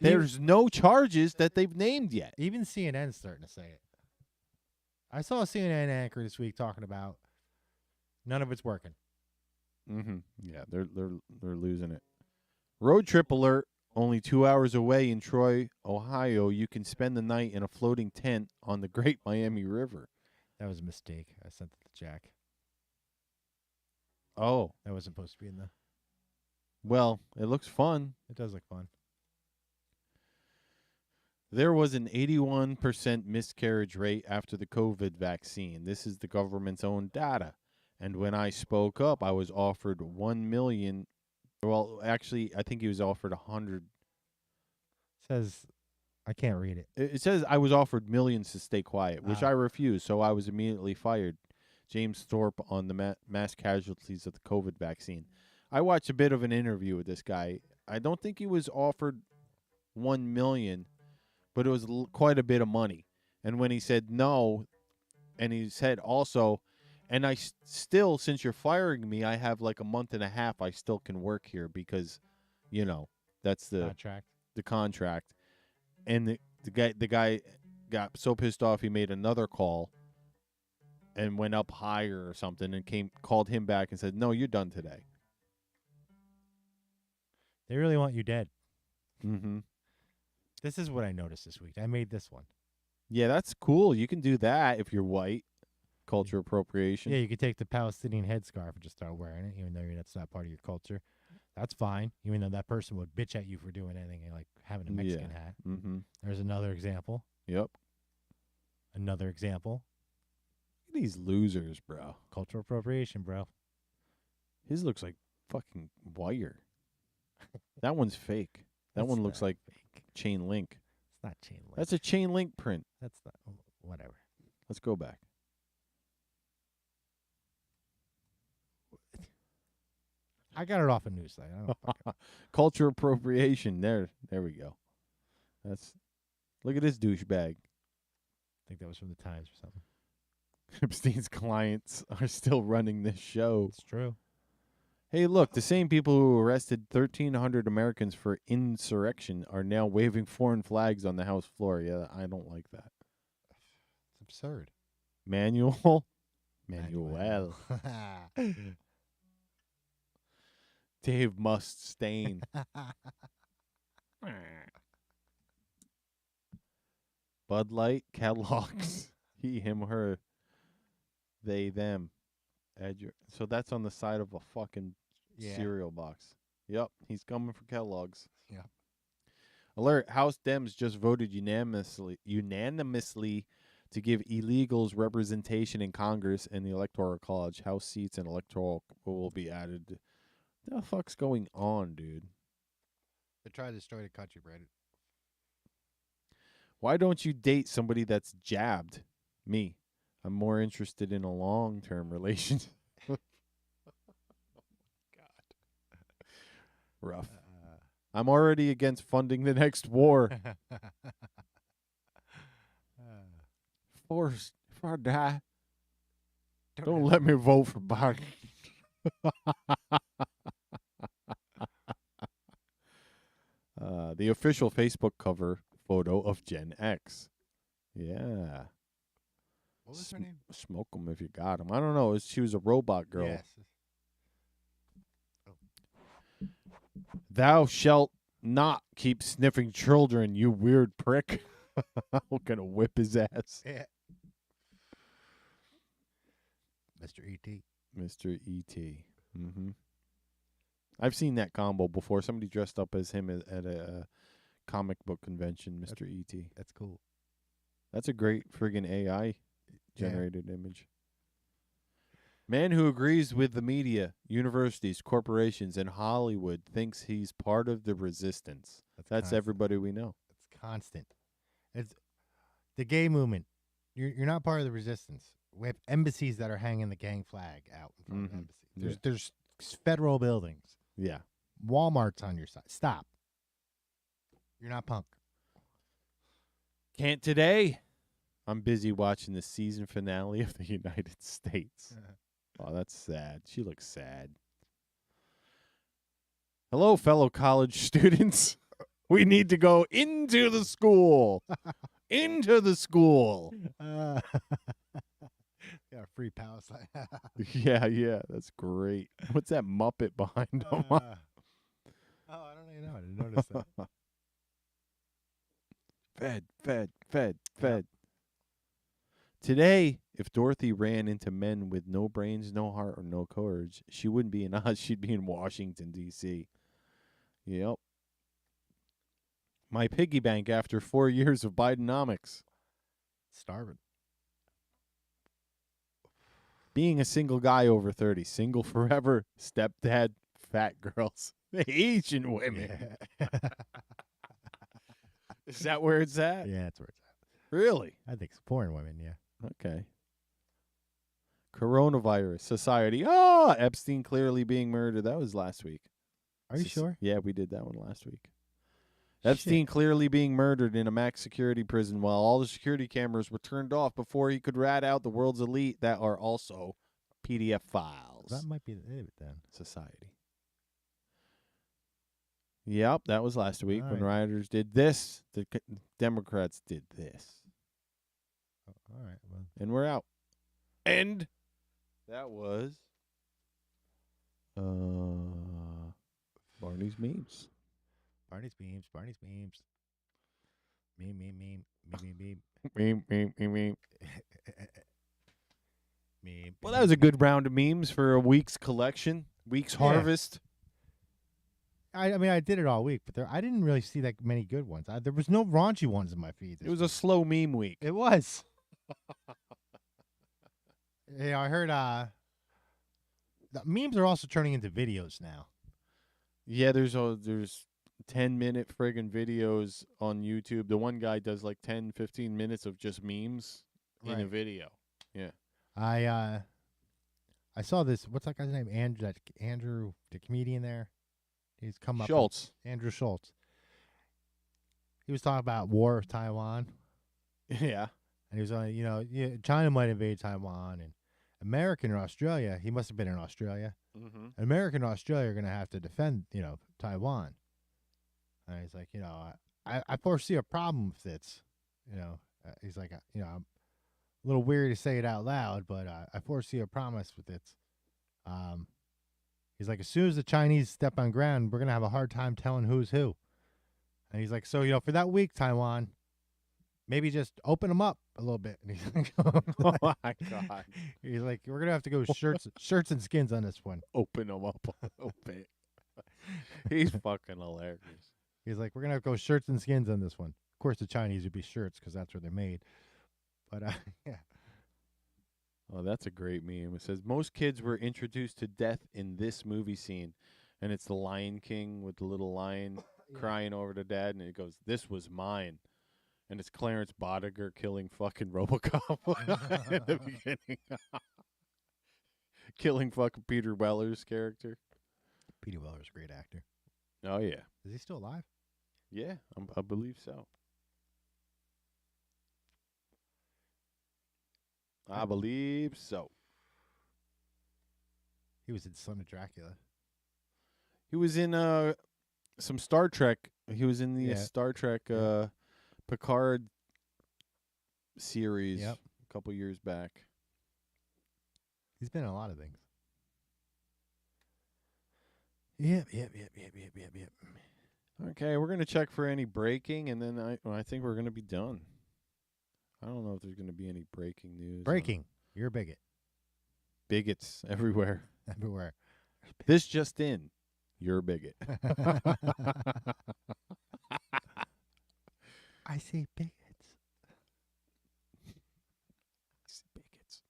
There's no charges that they've named yet. Even CNN's starting to say it. I saw a CNN anchor this week talking about none of it's working. Mm-hmm. Yeah, they're losing it. Road trip alert. Only 2 hours away in Troy, Ohio, you can spend the night in a floating tent on the Great Miami River. That was a mistake. I sent it to Jack. Oh. That was supposed to be in the... Well, it looks fun. It does look fun. There was an 81% miscarriage rate after the COVID vaccine. This is the government's own data. And when I spoke up, I was offered $1 million. Well, actually, I think he was offered 100. Says, I can't read it. It says I was offered millions to stay quiet, which I refused, so I was immediately fired. James Thorpe on the mass casualties of the COVID vaccine. I watched a bit of an interview with this guy. I don't think he was offered $1 million, but it was quite a bit of money. And when he said no, and he said also, and I still, since you're firing me, I have like a month and a half. I still can work here because, that's the contract. The contract. And the guy got so pissed off he made another call and went up higher or something and called him back and said, "No, you're done today." They really want you dead. Mm-hmm. This is what I noticed this week. I made this one. Yeah, that's cool. You can do that if you're white. Culture appropriation. Yeah, you could take the Palestinian headscarf and just start wearing it, even though that's not part of your culture. That's fine, even though that person would bitch at you for doing anything like having a Mexican hat. Mm-hmm. There's another example. Yep. Another example. Look at these losers, bro. Cultural appropriation, bro. His looks like fucking wire. That one's fake. That one looks like fake. chain link. It's not chain link. That's a chain link print. That's not. Whatever. Let's go back. I got it off a news site. I don't fucking... Culture appropriation. There we go. Look at this douchebag. I think that was from the Times or something. Epstein's clients are still running this show. It's true. Hey, look, the same people who arrested 1,300 Americans for insurrection are now waving foreign flags on the House floor. Yeah, I don't like that. It's absurd. Manuel. Dave Mustaine. Bud Light, Kellogg's. He, him, her. They, them. So that's on the side of a fucking cereal box. Yep, he's coming for Kellogg's. Yeah. Alert, House Dems just voted unanimously to give illegals representation in Congress and the Electoral College. House seats and electoral will be added. What the fuck's going on, dude? They're trying to destroy the country, Brandon. Why don't you date somebody that's jabbed? Me. I'm more interested in a long-term relationship. God. Rough. I'm already against funding the next war. If I die, don't let me vote for Biden. The official Facebook cover photo of Gen X. Yeah. What was her name? Smoke them if you got them. I don't know. She was a robot girl. Yes. Thou shalt not keep sniffing children, you weird prick. I'm gonna whip his ass. Yeah. Mr. E.T. Mr. E.T. Mm-hmm. I've seen that combo before. Somebody dressed up as him at a comic book convention, Mr. E.T. That's cool. That's a great friggin' AI-generated image. Man who agrees with the media, universities, corporations, and Hollywood thinks he's part of the resistance. That's everybody we know. It's constant. It's the gay movement. You're not part of the resistance. We have embassies that are hanging the gang flag out in front of embassies. There's federal buildings. Yeah. Walmart's on your side. Stop. You're not punk. Can't today. I'm busy watching the season finale of the United States. Oh, that's sad. She looks sad. Hello, fellow college students. We need to go into the school. Into the school. Got a free power sign. Yeah, that's great. What's that Muppet behind him? Oh, I don't even know. I didn't notice that. Fed. Today, if Dorothy ran into men with no brains, no heart, or no courage, she wouldn't be in Oz. She'd be in Washington, D.C. Yep. My piggy bank after 4 years of Bidenomics. Starving. Being a single guy over 30. Single forever. Stepdad. Fat girls. Asian women. Yeah. Is that where it's at? Yeah, that's where it's at. Really? I think it's foreign women, yeah. Okay. Coronavirus society. Oh, Epstein clearly being murdered. That was last week. Are you sure? Yeah, we did that one last week. Epstein clearly being murdered in a max security prison while all the security cameras were turned off before he could rat out the world's elite that are also PDF files. That might be it then. Society. Yep, that was last week All when right. rioters did this. The Democrats did this. All right. Well, And we're out. And that was Barney's memes. Barney's memes. Meme. Meme. Meme. Well, that was a good round of memes for a week's collection, week's harvest. I mean, I did it all week, but I didn't really see that many good ones. There was no raunchy ones in my feed. It was a slow meme week. It was. Yeah, I heard the memes are also turning into videos now. Yeah, there's 10-minute friggin' videos on YouTube. The one guy does like 10, 15 minutes of just memes in a video. Yeah. I saw this. What's that guy's name? Andrew, the comedian there. He's come up. Schultz. Andrew Schultz. He was talking about war of Taiwan. Yeah. And he was on, China might invade Taiwan, and America and Australia, he must have been in Australia. Mm-hmm. America and Australia are going to have to defend, Taiwan. And he's like, I foresee a problem with this. He's like, I'm a little weary to say it out loud, but I foresee a promise with it. He's like, as soon as the Chinese step on ground, we're going to have a hard time telling who's who. And he's like, so, for that week, Taiwan, maybe just open them up a little bit. And he's like, oh my God. He's like, we're going to have to go shirts and skins on this one. Open them up a little bit. He's fucking hilarious. He's like, we're going to have to go shirts and skins on this one. Of course, the Chinese would be shirts because that's where they're made. But, yeah. Oh, that's a great meme. It says, most kids were introduced to death in this movie scene. And it's the Lion King with the little lion crying over the dad. And it goes, this was mine. And it's Clarence Bodiger killing fucking RoboCop in the beginning. Killing fucking Peter Weller's character. Peter Weller's a great actor. Oh, yeah. Is he still alive? Yeah, I believe so. I believe so. He was in Son of Dracula. He was in some Star Trek. He was in the Star Trek Picard series a couple years back. He's been in a lot of things. Yep. Okay, we're going to check for any breaking, and then I think we're going to be done. I don't know if there's going to be any breaking news. Breaking. You're a bigot. Bigots everywhere. Everywhere. This just in. You're a bigot. I say bigots. Bigots.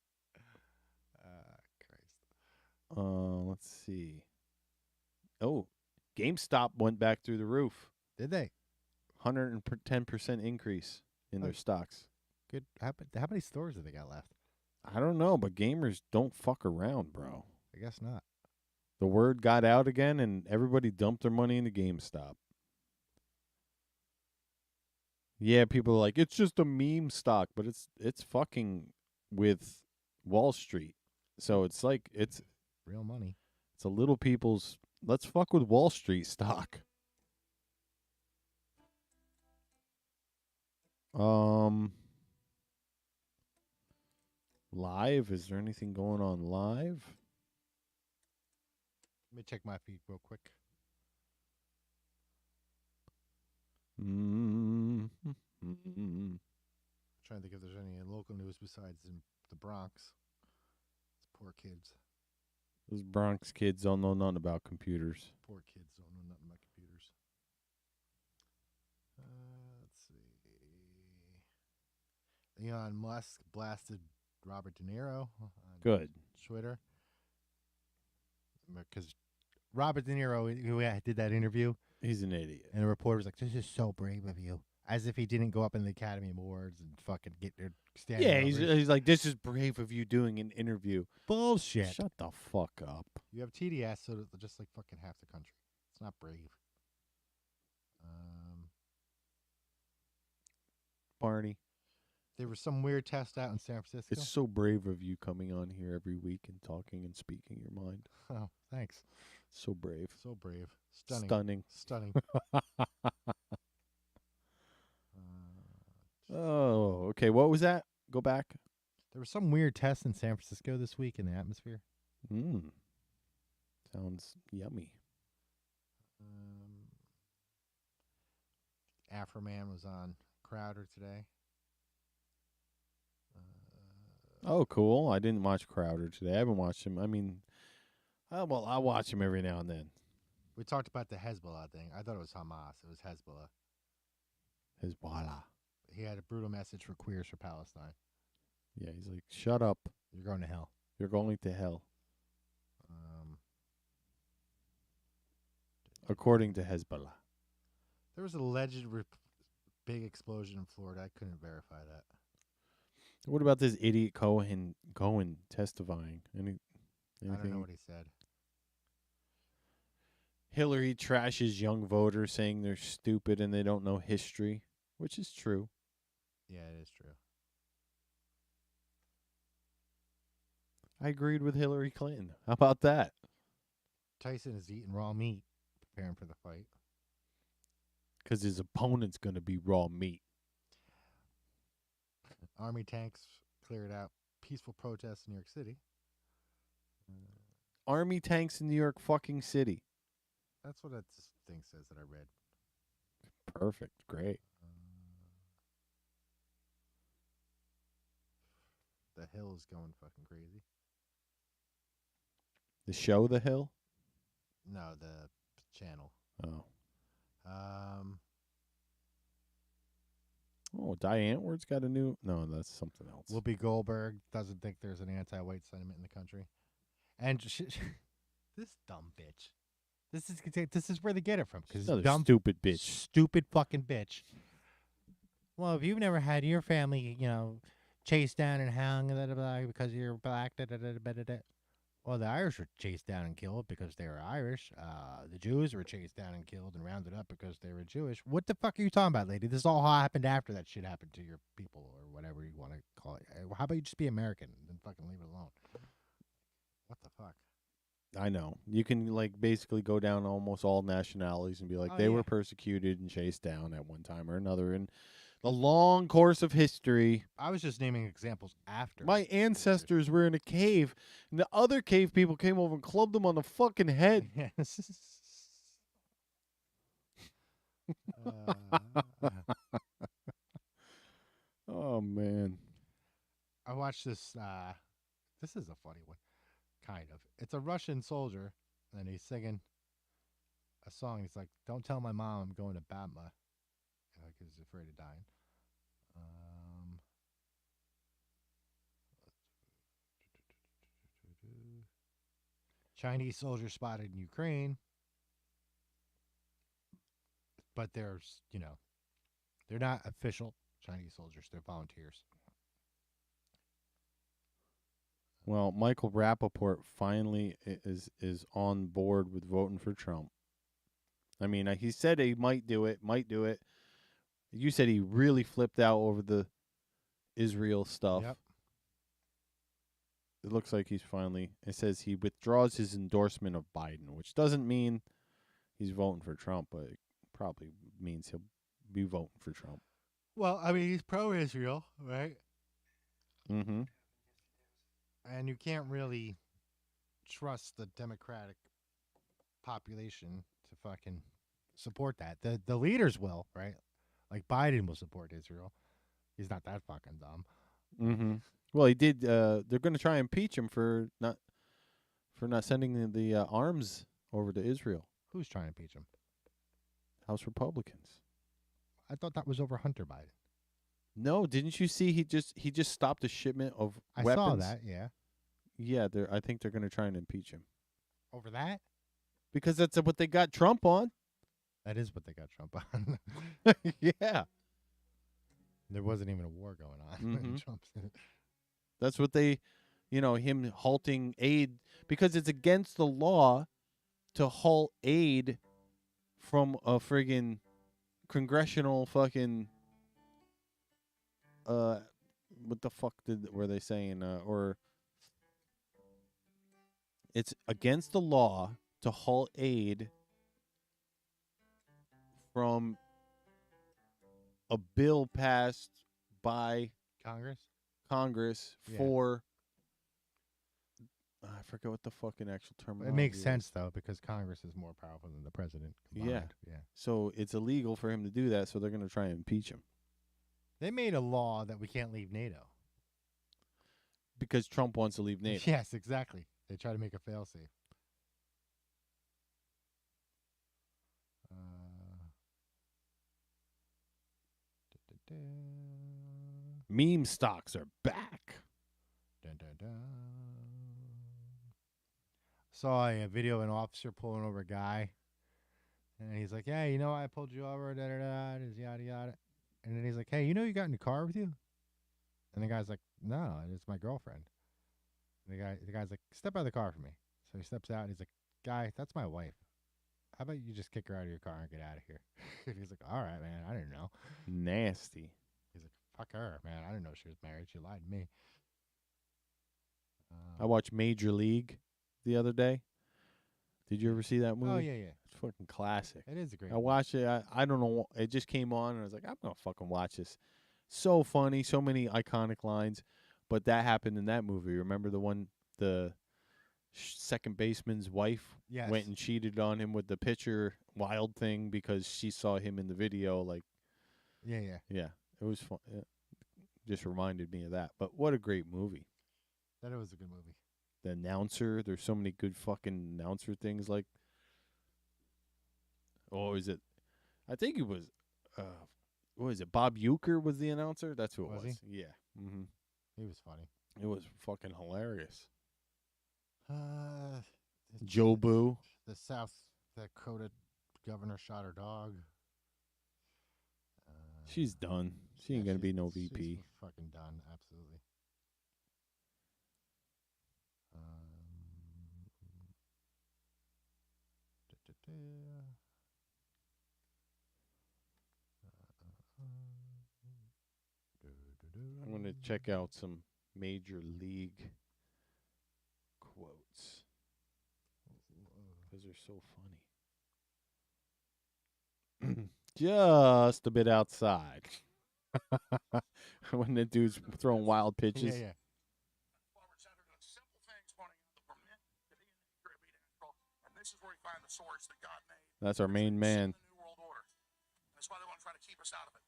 Christ. Let's see. Oh, GameStop went back through the roof. Did they? 110% increase in their stocks. Good. How many stores have they got left? I don't know, but gamers don't fuck around, bro. I guess not. The word got out again, and everybody dumped their money into GameStop. Yeah, people are like, it's just a meme stock, but it's fucking with Wall Street. So it's like it's real money. It's a little people's let's fuck with Wall Street stock. Live? Is there anything going on live? Let me check my feed real quick. Trying to think if there's any local news besides in the Bronx. It's poor kids. Those Bronx kids don't know nothing about computers. Poor kids don't know nothing about computers. Let's see. Elon Musk blasted Robert De Niro on Good. Twitter. Because Robert De Niro, who did that interview, he's an idiot. And the reporter was like, "This is so brave of you," as if he didn't go up in the Academy Awards and fucking get there standing. Yeah, he's like, "This is brave of you doing an interview." Bullshit. Shut the fuck up. You have TDS, so just like fucking half the country. It's not brave. Barney. There was some weird test out in San Francisco. It's so brave of you coming on here every week and talking and speaking your mind. Oh, thanks. So brave. So brave. Stunning. Oh, okay. What was that? Go back. There was some weird test in San Francisco this week in the atmosphere. Sounds yummy. Afroman was on Crowder today. Oh, cool. I didn't watch Crowder today. I haven't watched him. I mean, well, I watch him every now and then. We talked about the Hezbollah thing. I thought it was Hamas. It was Hezbollah. Hezbollah. He had a brutal message for queers for Palestine. Yeah, he's like, shut up. You're going to hell. You're going to hell. According to Hezbollah. There was an alleged big explosion in Florida. I couldn't verify that. What about this idiot Cohen testifying? Anything? I don't know what he said. Hillary trashes young voters, saying they're stupid and they don't know history, which is true. Yeah, it is true. I agreed with Hillary Clinton. How about that? Tyson is eating raw meat, preparing for the fight. Because his opponent's going to be raw meat. Army tanks cleared out peaceful protests in New York City. Army tanks in New York fucking City. That's what that thing says that I read. Perfect. Great. The Hill is going fucking crazy. The show The Hill? No, the channel. Oh. Um, Oh, Diane Antwoord's got a new... No, that's something else. Whoopi Goldberg doesn't think there's an anti-white sentiment in the country. And this dumb bitch. This is where they get it from. Because Another dumb, stupid bitch. Stupid fucking bitch. Well, if you've never had your family, chased down and hung because you're black, well, the Irish were chased down and killed because they were Irish. The Jews were chased down and killed and rounded up because they were Jewish. What the fuck are you talking about, lady? This all happened after that shit happened to your people or whatever you want to call it. How about you just be American and fucking leave it alone? What the fuck? I know. You can, basically go down almost all nationalities and be like, they were persecuted and chased down at one time or another in the long course of history. I was just naming examples after. My ancestors were in a cave, and the other cave people came over and clubbed them on the fucking head. Yes. Oh, man. I watched this. This is a funny one. Kind of. It's a Russian soldier, and he's singing a song. He's like, "Don't tell my mom I'm going to Batma," because he's afraid of dying. Chinese soldiers spotted in Ukraine, but there's, they're not official Chinese soldiers. They're volunteers. Well, Michael Rappaport finally is on board with voting for Trump. I mean, he said he might do it. You said he really flipped out over the Israel stuff. Yep. It looks like he's finally... It says he withdraws his endorsement of Biden, which doesn't mean he's voting for Trump, but it probably means he'll be voting for Trump. Well, I mean, he's pro-Israel, right? Mm-hmm. And you can't really trust the Democratic population to fucking support that. The leaders will, right? Like Biden will support Israel. He's not that fucking dumb. Mm-hmm. Well, he did. They're going to try and impeach him for not sending the arms over to Israel. Who's trying to impeach him? House Republicans. I thought that was over Hunter Biden. No, didn't you see he just stopped a shipment of I weapons? saw that, yeah. Yeah, I think they're going to try and impeach him. Over that? Because that's what they got Trump on. That is what they got Trump on. Yeah. There wasn't even a war going on. Mm-hmm. Trump's That's what they, him halting aid, because it's against the law to halt aid from a friggin' congressional fucking, what the fuck were they saying? Or it's against the law to halt aid from a bill passed by Congress Yeah. for I forget what the fucking actual terminology It makes is. sense, though, because Congress is more powerful than the president combined. Yeah. So it's illegal for him to do that, so they're going to try and impeach him. They made a law that we can't leave NATO. Because Trump wants to leave NATO. Yes, exactly. They try to make a failsafe. Meme stocks are back. Dun, dun, dun. Saw a video of an officer pulling over a guy, and he's like, "Yeah, I pulled you over, da da da, yada yada." And then he's like, "Hey, you got in the car with you?" And the guy's like, "No, it's my girlfriend." And the guy's like, "Step out of the car for me." So he steps out, and he's like, "Guy, that's my wife. How about you just kick her out of your car and get out of here?" And he's like, "All right, man. I didn't know." Nasty. He's like, "Fuck her, man. I didn't know she was married. She lied to me." I watched Major League the other day. Did you ever see that movie? Oh, yeah. It's fucking classic. It is a great I watched it. I don't know. It just came on, and I was like, I'm going to fucking watch this. So funny. So many iconic lines. But that happened in that movie. Remember the one, the second baseman's wife went and cheated on him with the pitcher Wild thing because she saw him in the video. Like, Yeah. yeah, it was fun. It just reminded me of that. But what a great movie. That was a good movie. The announcer, there's so many good fucking announcer things. Like, oh, is it? I think it was. What is it? Bob Uecker was the announcer. That's who it was. He? Yeah. Mm-hmm. He was funny. It was fucking hilarious. The Joe Boo. The South Dakota governor shot her dog. She's done. She ain't gonna be no VP. She's fucking done. Absolutely. I'm gonna check out some Major League quotes because they're so funny. Just a bit outside. When the dude's throwing wild pitches. Yeah. That's our main man. That's why they want to try to keep us out of it.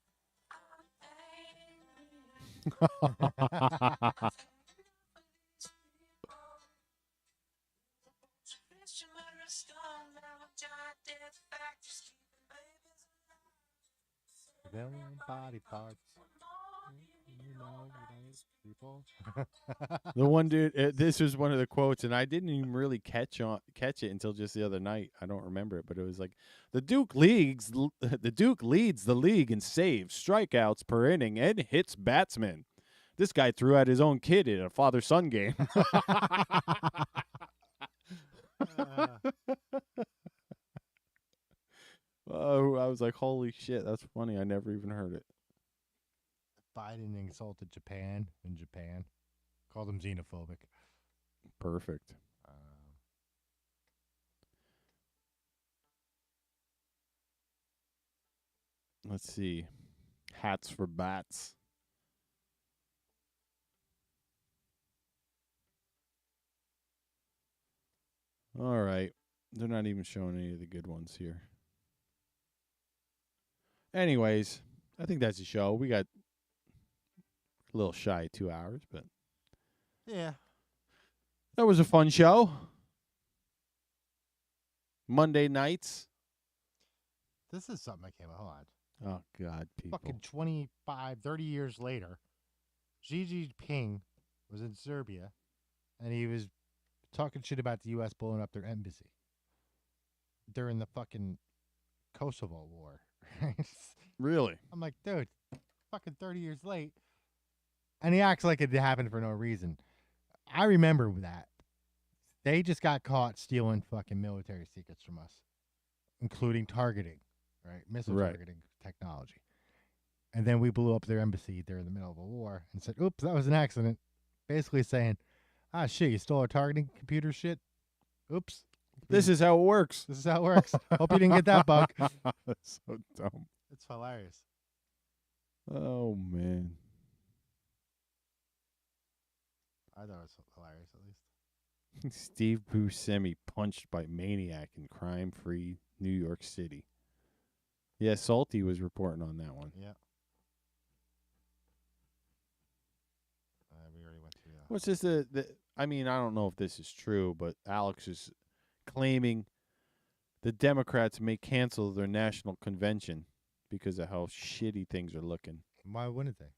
Body parts. The one dude, this was one of the quotes, and I didn't even really catch it until just the other night. I don't remember it, but it was like, the Duke leads the league in saves, strikeouts per inning, and hits batsmen. This guy threw out his own kid in a father-son game. Oh, I was like, holy shit, that's funny. I never even heard it. Biden insulted Japan in Japan. Called them xenophobic. Perfect. Let's see. Hats for bats. All right. They're not even showing any of the good ones here. Anyways, I think that's the show. We got a little shy of 2 hours, but yeah, that was a fun show. Monday nights. This is something I came up. Hold on. Oh, God, people. Fucking 25, 30 years later, Xi Jinping was in Serbia, and he was talking shit about the U.S. blowing up their embassy during the fucking Kosovo war. Really? I'm like, dude, fucking 30 years late. And he acts like it happened for no reason. I remember that. They just got caught stealing fucking military secrets from us, including targeting, right? Missile targeting technology. And then we blew up their embassy during the middle of a war and said, oops, that was an accident. Basically saying, ah, shit, you stole our targeting computer shit? Oops. This is how it works. This is how it works. Hope you didn't get that bug. That's so dumb. It's hilarious. Oh, man. I thought it was hilarious, at least. Steve Buscemi punched by maniac in crime-free New York City. Yeah, Salty was reporting on that one. Yeah. We already went through that. What's this? I mean, I don't know if this is true, but Alex is claiming the Democrats may cancel their national convention because of how shitty things are looking. Why wouldn't they?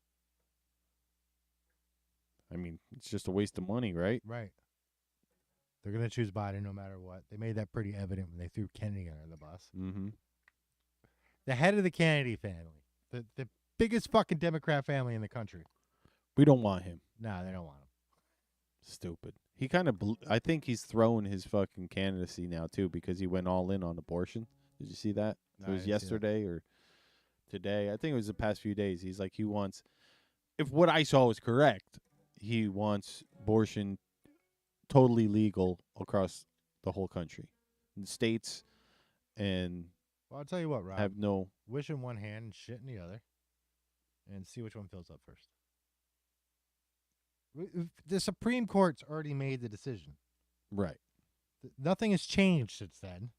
I mean, it's just a waste of money, right? Right. They're going to choose Biden no matter what. They made that pretty evident when they threw Kennedy under the bus. Mm-hmm. The head of the Kennedy family, the biggest fucking Democrat family in the country. We don't want him. No, they don't want him. Stupid. He kind of, I think he's throwing his fucking candidacy now, too, because he went all in on abortion. Did you see that? No, It was I didn't see yesterday or today. I think it was the past few days. He's like, he wants, if what I saw was correct, he wants abortion totally legal across the whole country, in states, and Well, I'll tell you what, Rob. have no. Wish in one hand and shit in the other, and see which one fills up first. The Supreme Court's already made the decision. Right. Nothing has changed since then.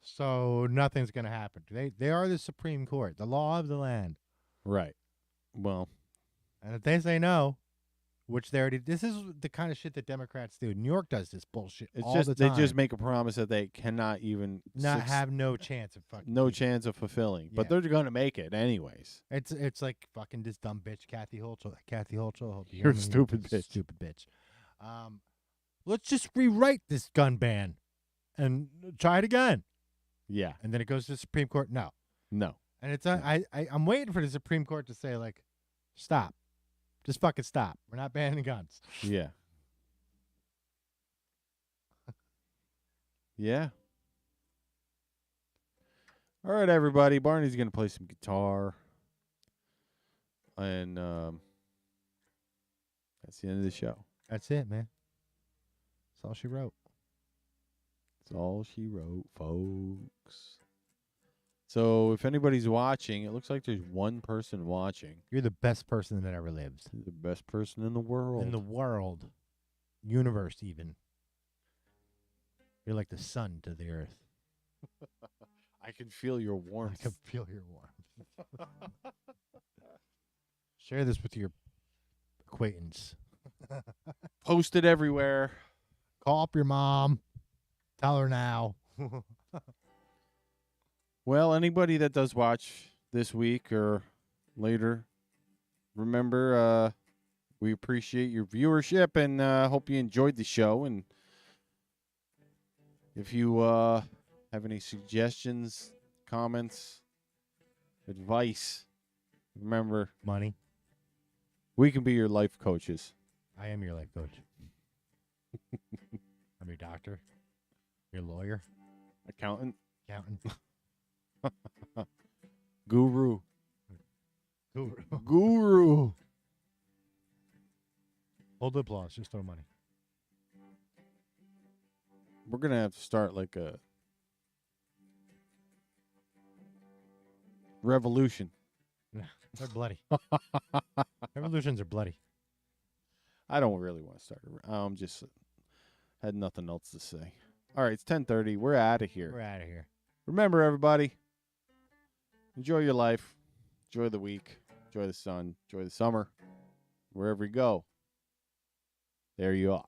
So nothing's going to happen. They are the Supreme Court, the law of the land. Right. Well, and if they say no, which they already, this is the kind of shit that Democrats do. New York does this bullshit all the time. They just make a promise that they cannot even have no chance of fucking chance of fulfilling, but Yeah. they're going to make it anyways. It's like fucking this dumb bitch, Kathy Hochul. Kathy Hochul, hope you hear You're a me. stupid bitch. Stupid bitch. Let's just rewrite this gun ban and try it again. Yeah. And then it goes to the Supreme Court. No. And it's I'm waiting for the Supreme Court to say, like, stop. Just fucking stop. We're not banning guns. Yeah. Yeah. All right, everybody. Barney's going to play some guitar. And that's the end of the show. That's it, man. That's all she wrote. That's all she wrote, folks. So if anybody's watching, it looks like there's one person watching. You're the best person that ever lived. You're the best person in the world. In the world. Universe, even. You're like the sun to the earth. I can feel your warmth. I can feel your warmth. Share this with your acquaintance. Post it everywhere. Call up your mom. Tell her now. Well, anybody that does watch this week or later, remember, we appreciate your viewership and hope you enjoyed the show. And if you have any suggestions, comments, advice, remember, money. We can be your life coaches. I am your life coach. I'm your doctor. Your lawyer. Accountant. Guru. Guru. Hold the applause. Just throw money. We're going to have to start like a revolution. They're bloody. Revolutions are bloody. I don't really want to start. I'm just had nothing else to say. All right, it's 10:30. We're out of here. We're out of here. Remember, everybody, enjoy your life. Enjoy the week. Enjoy the sun. Enjoy the summer. Wherever you go, there you are.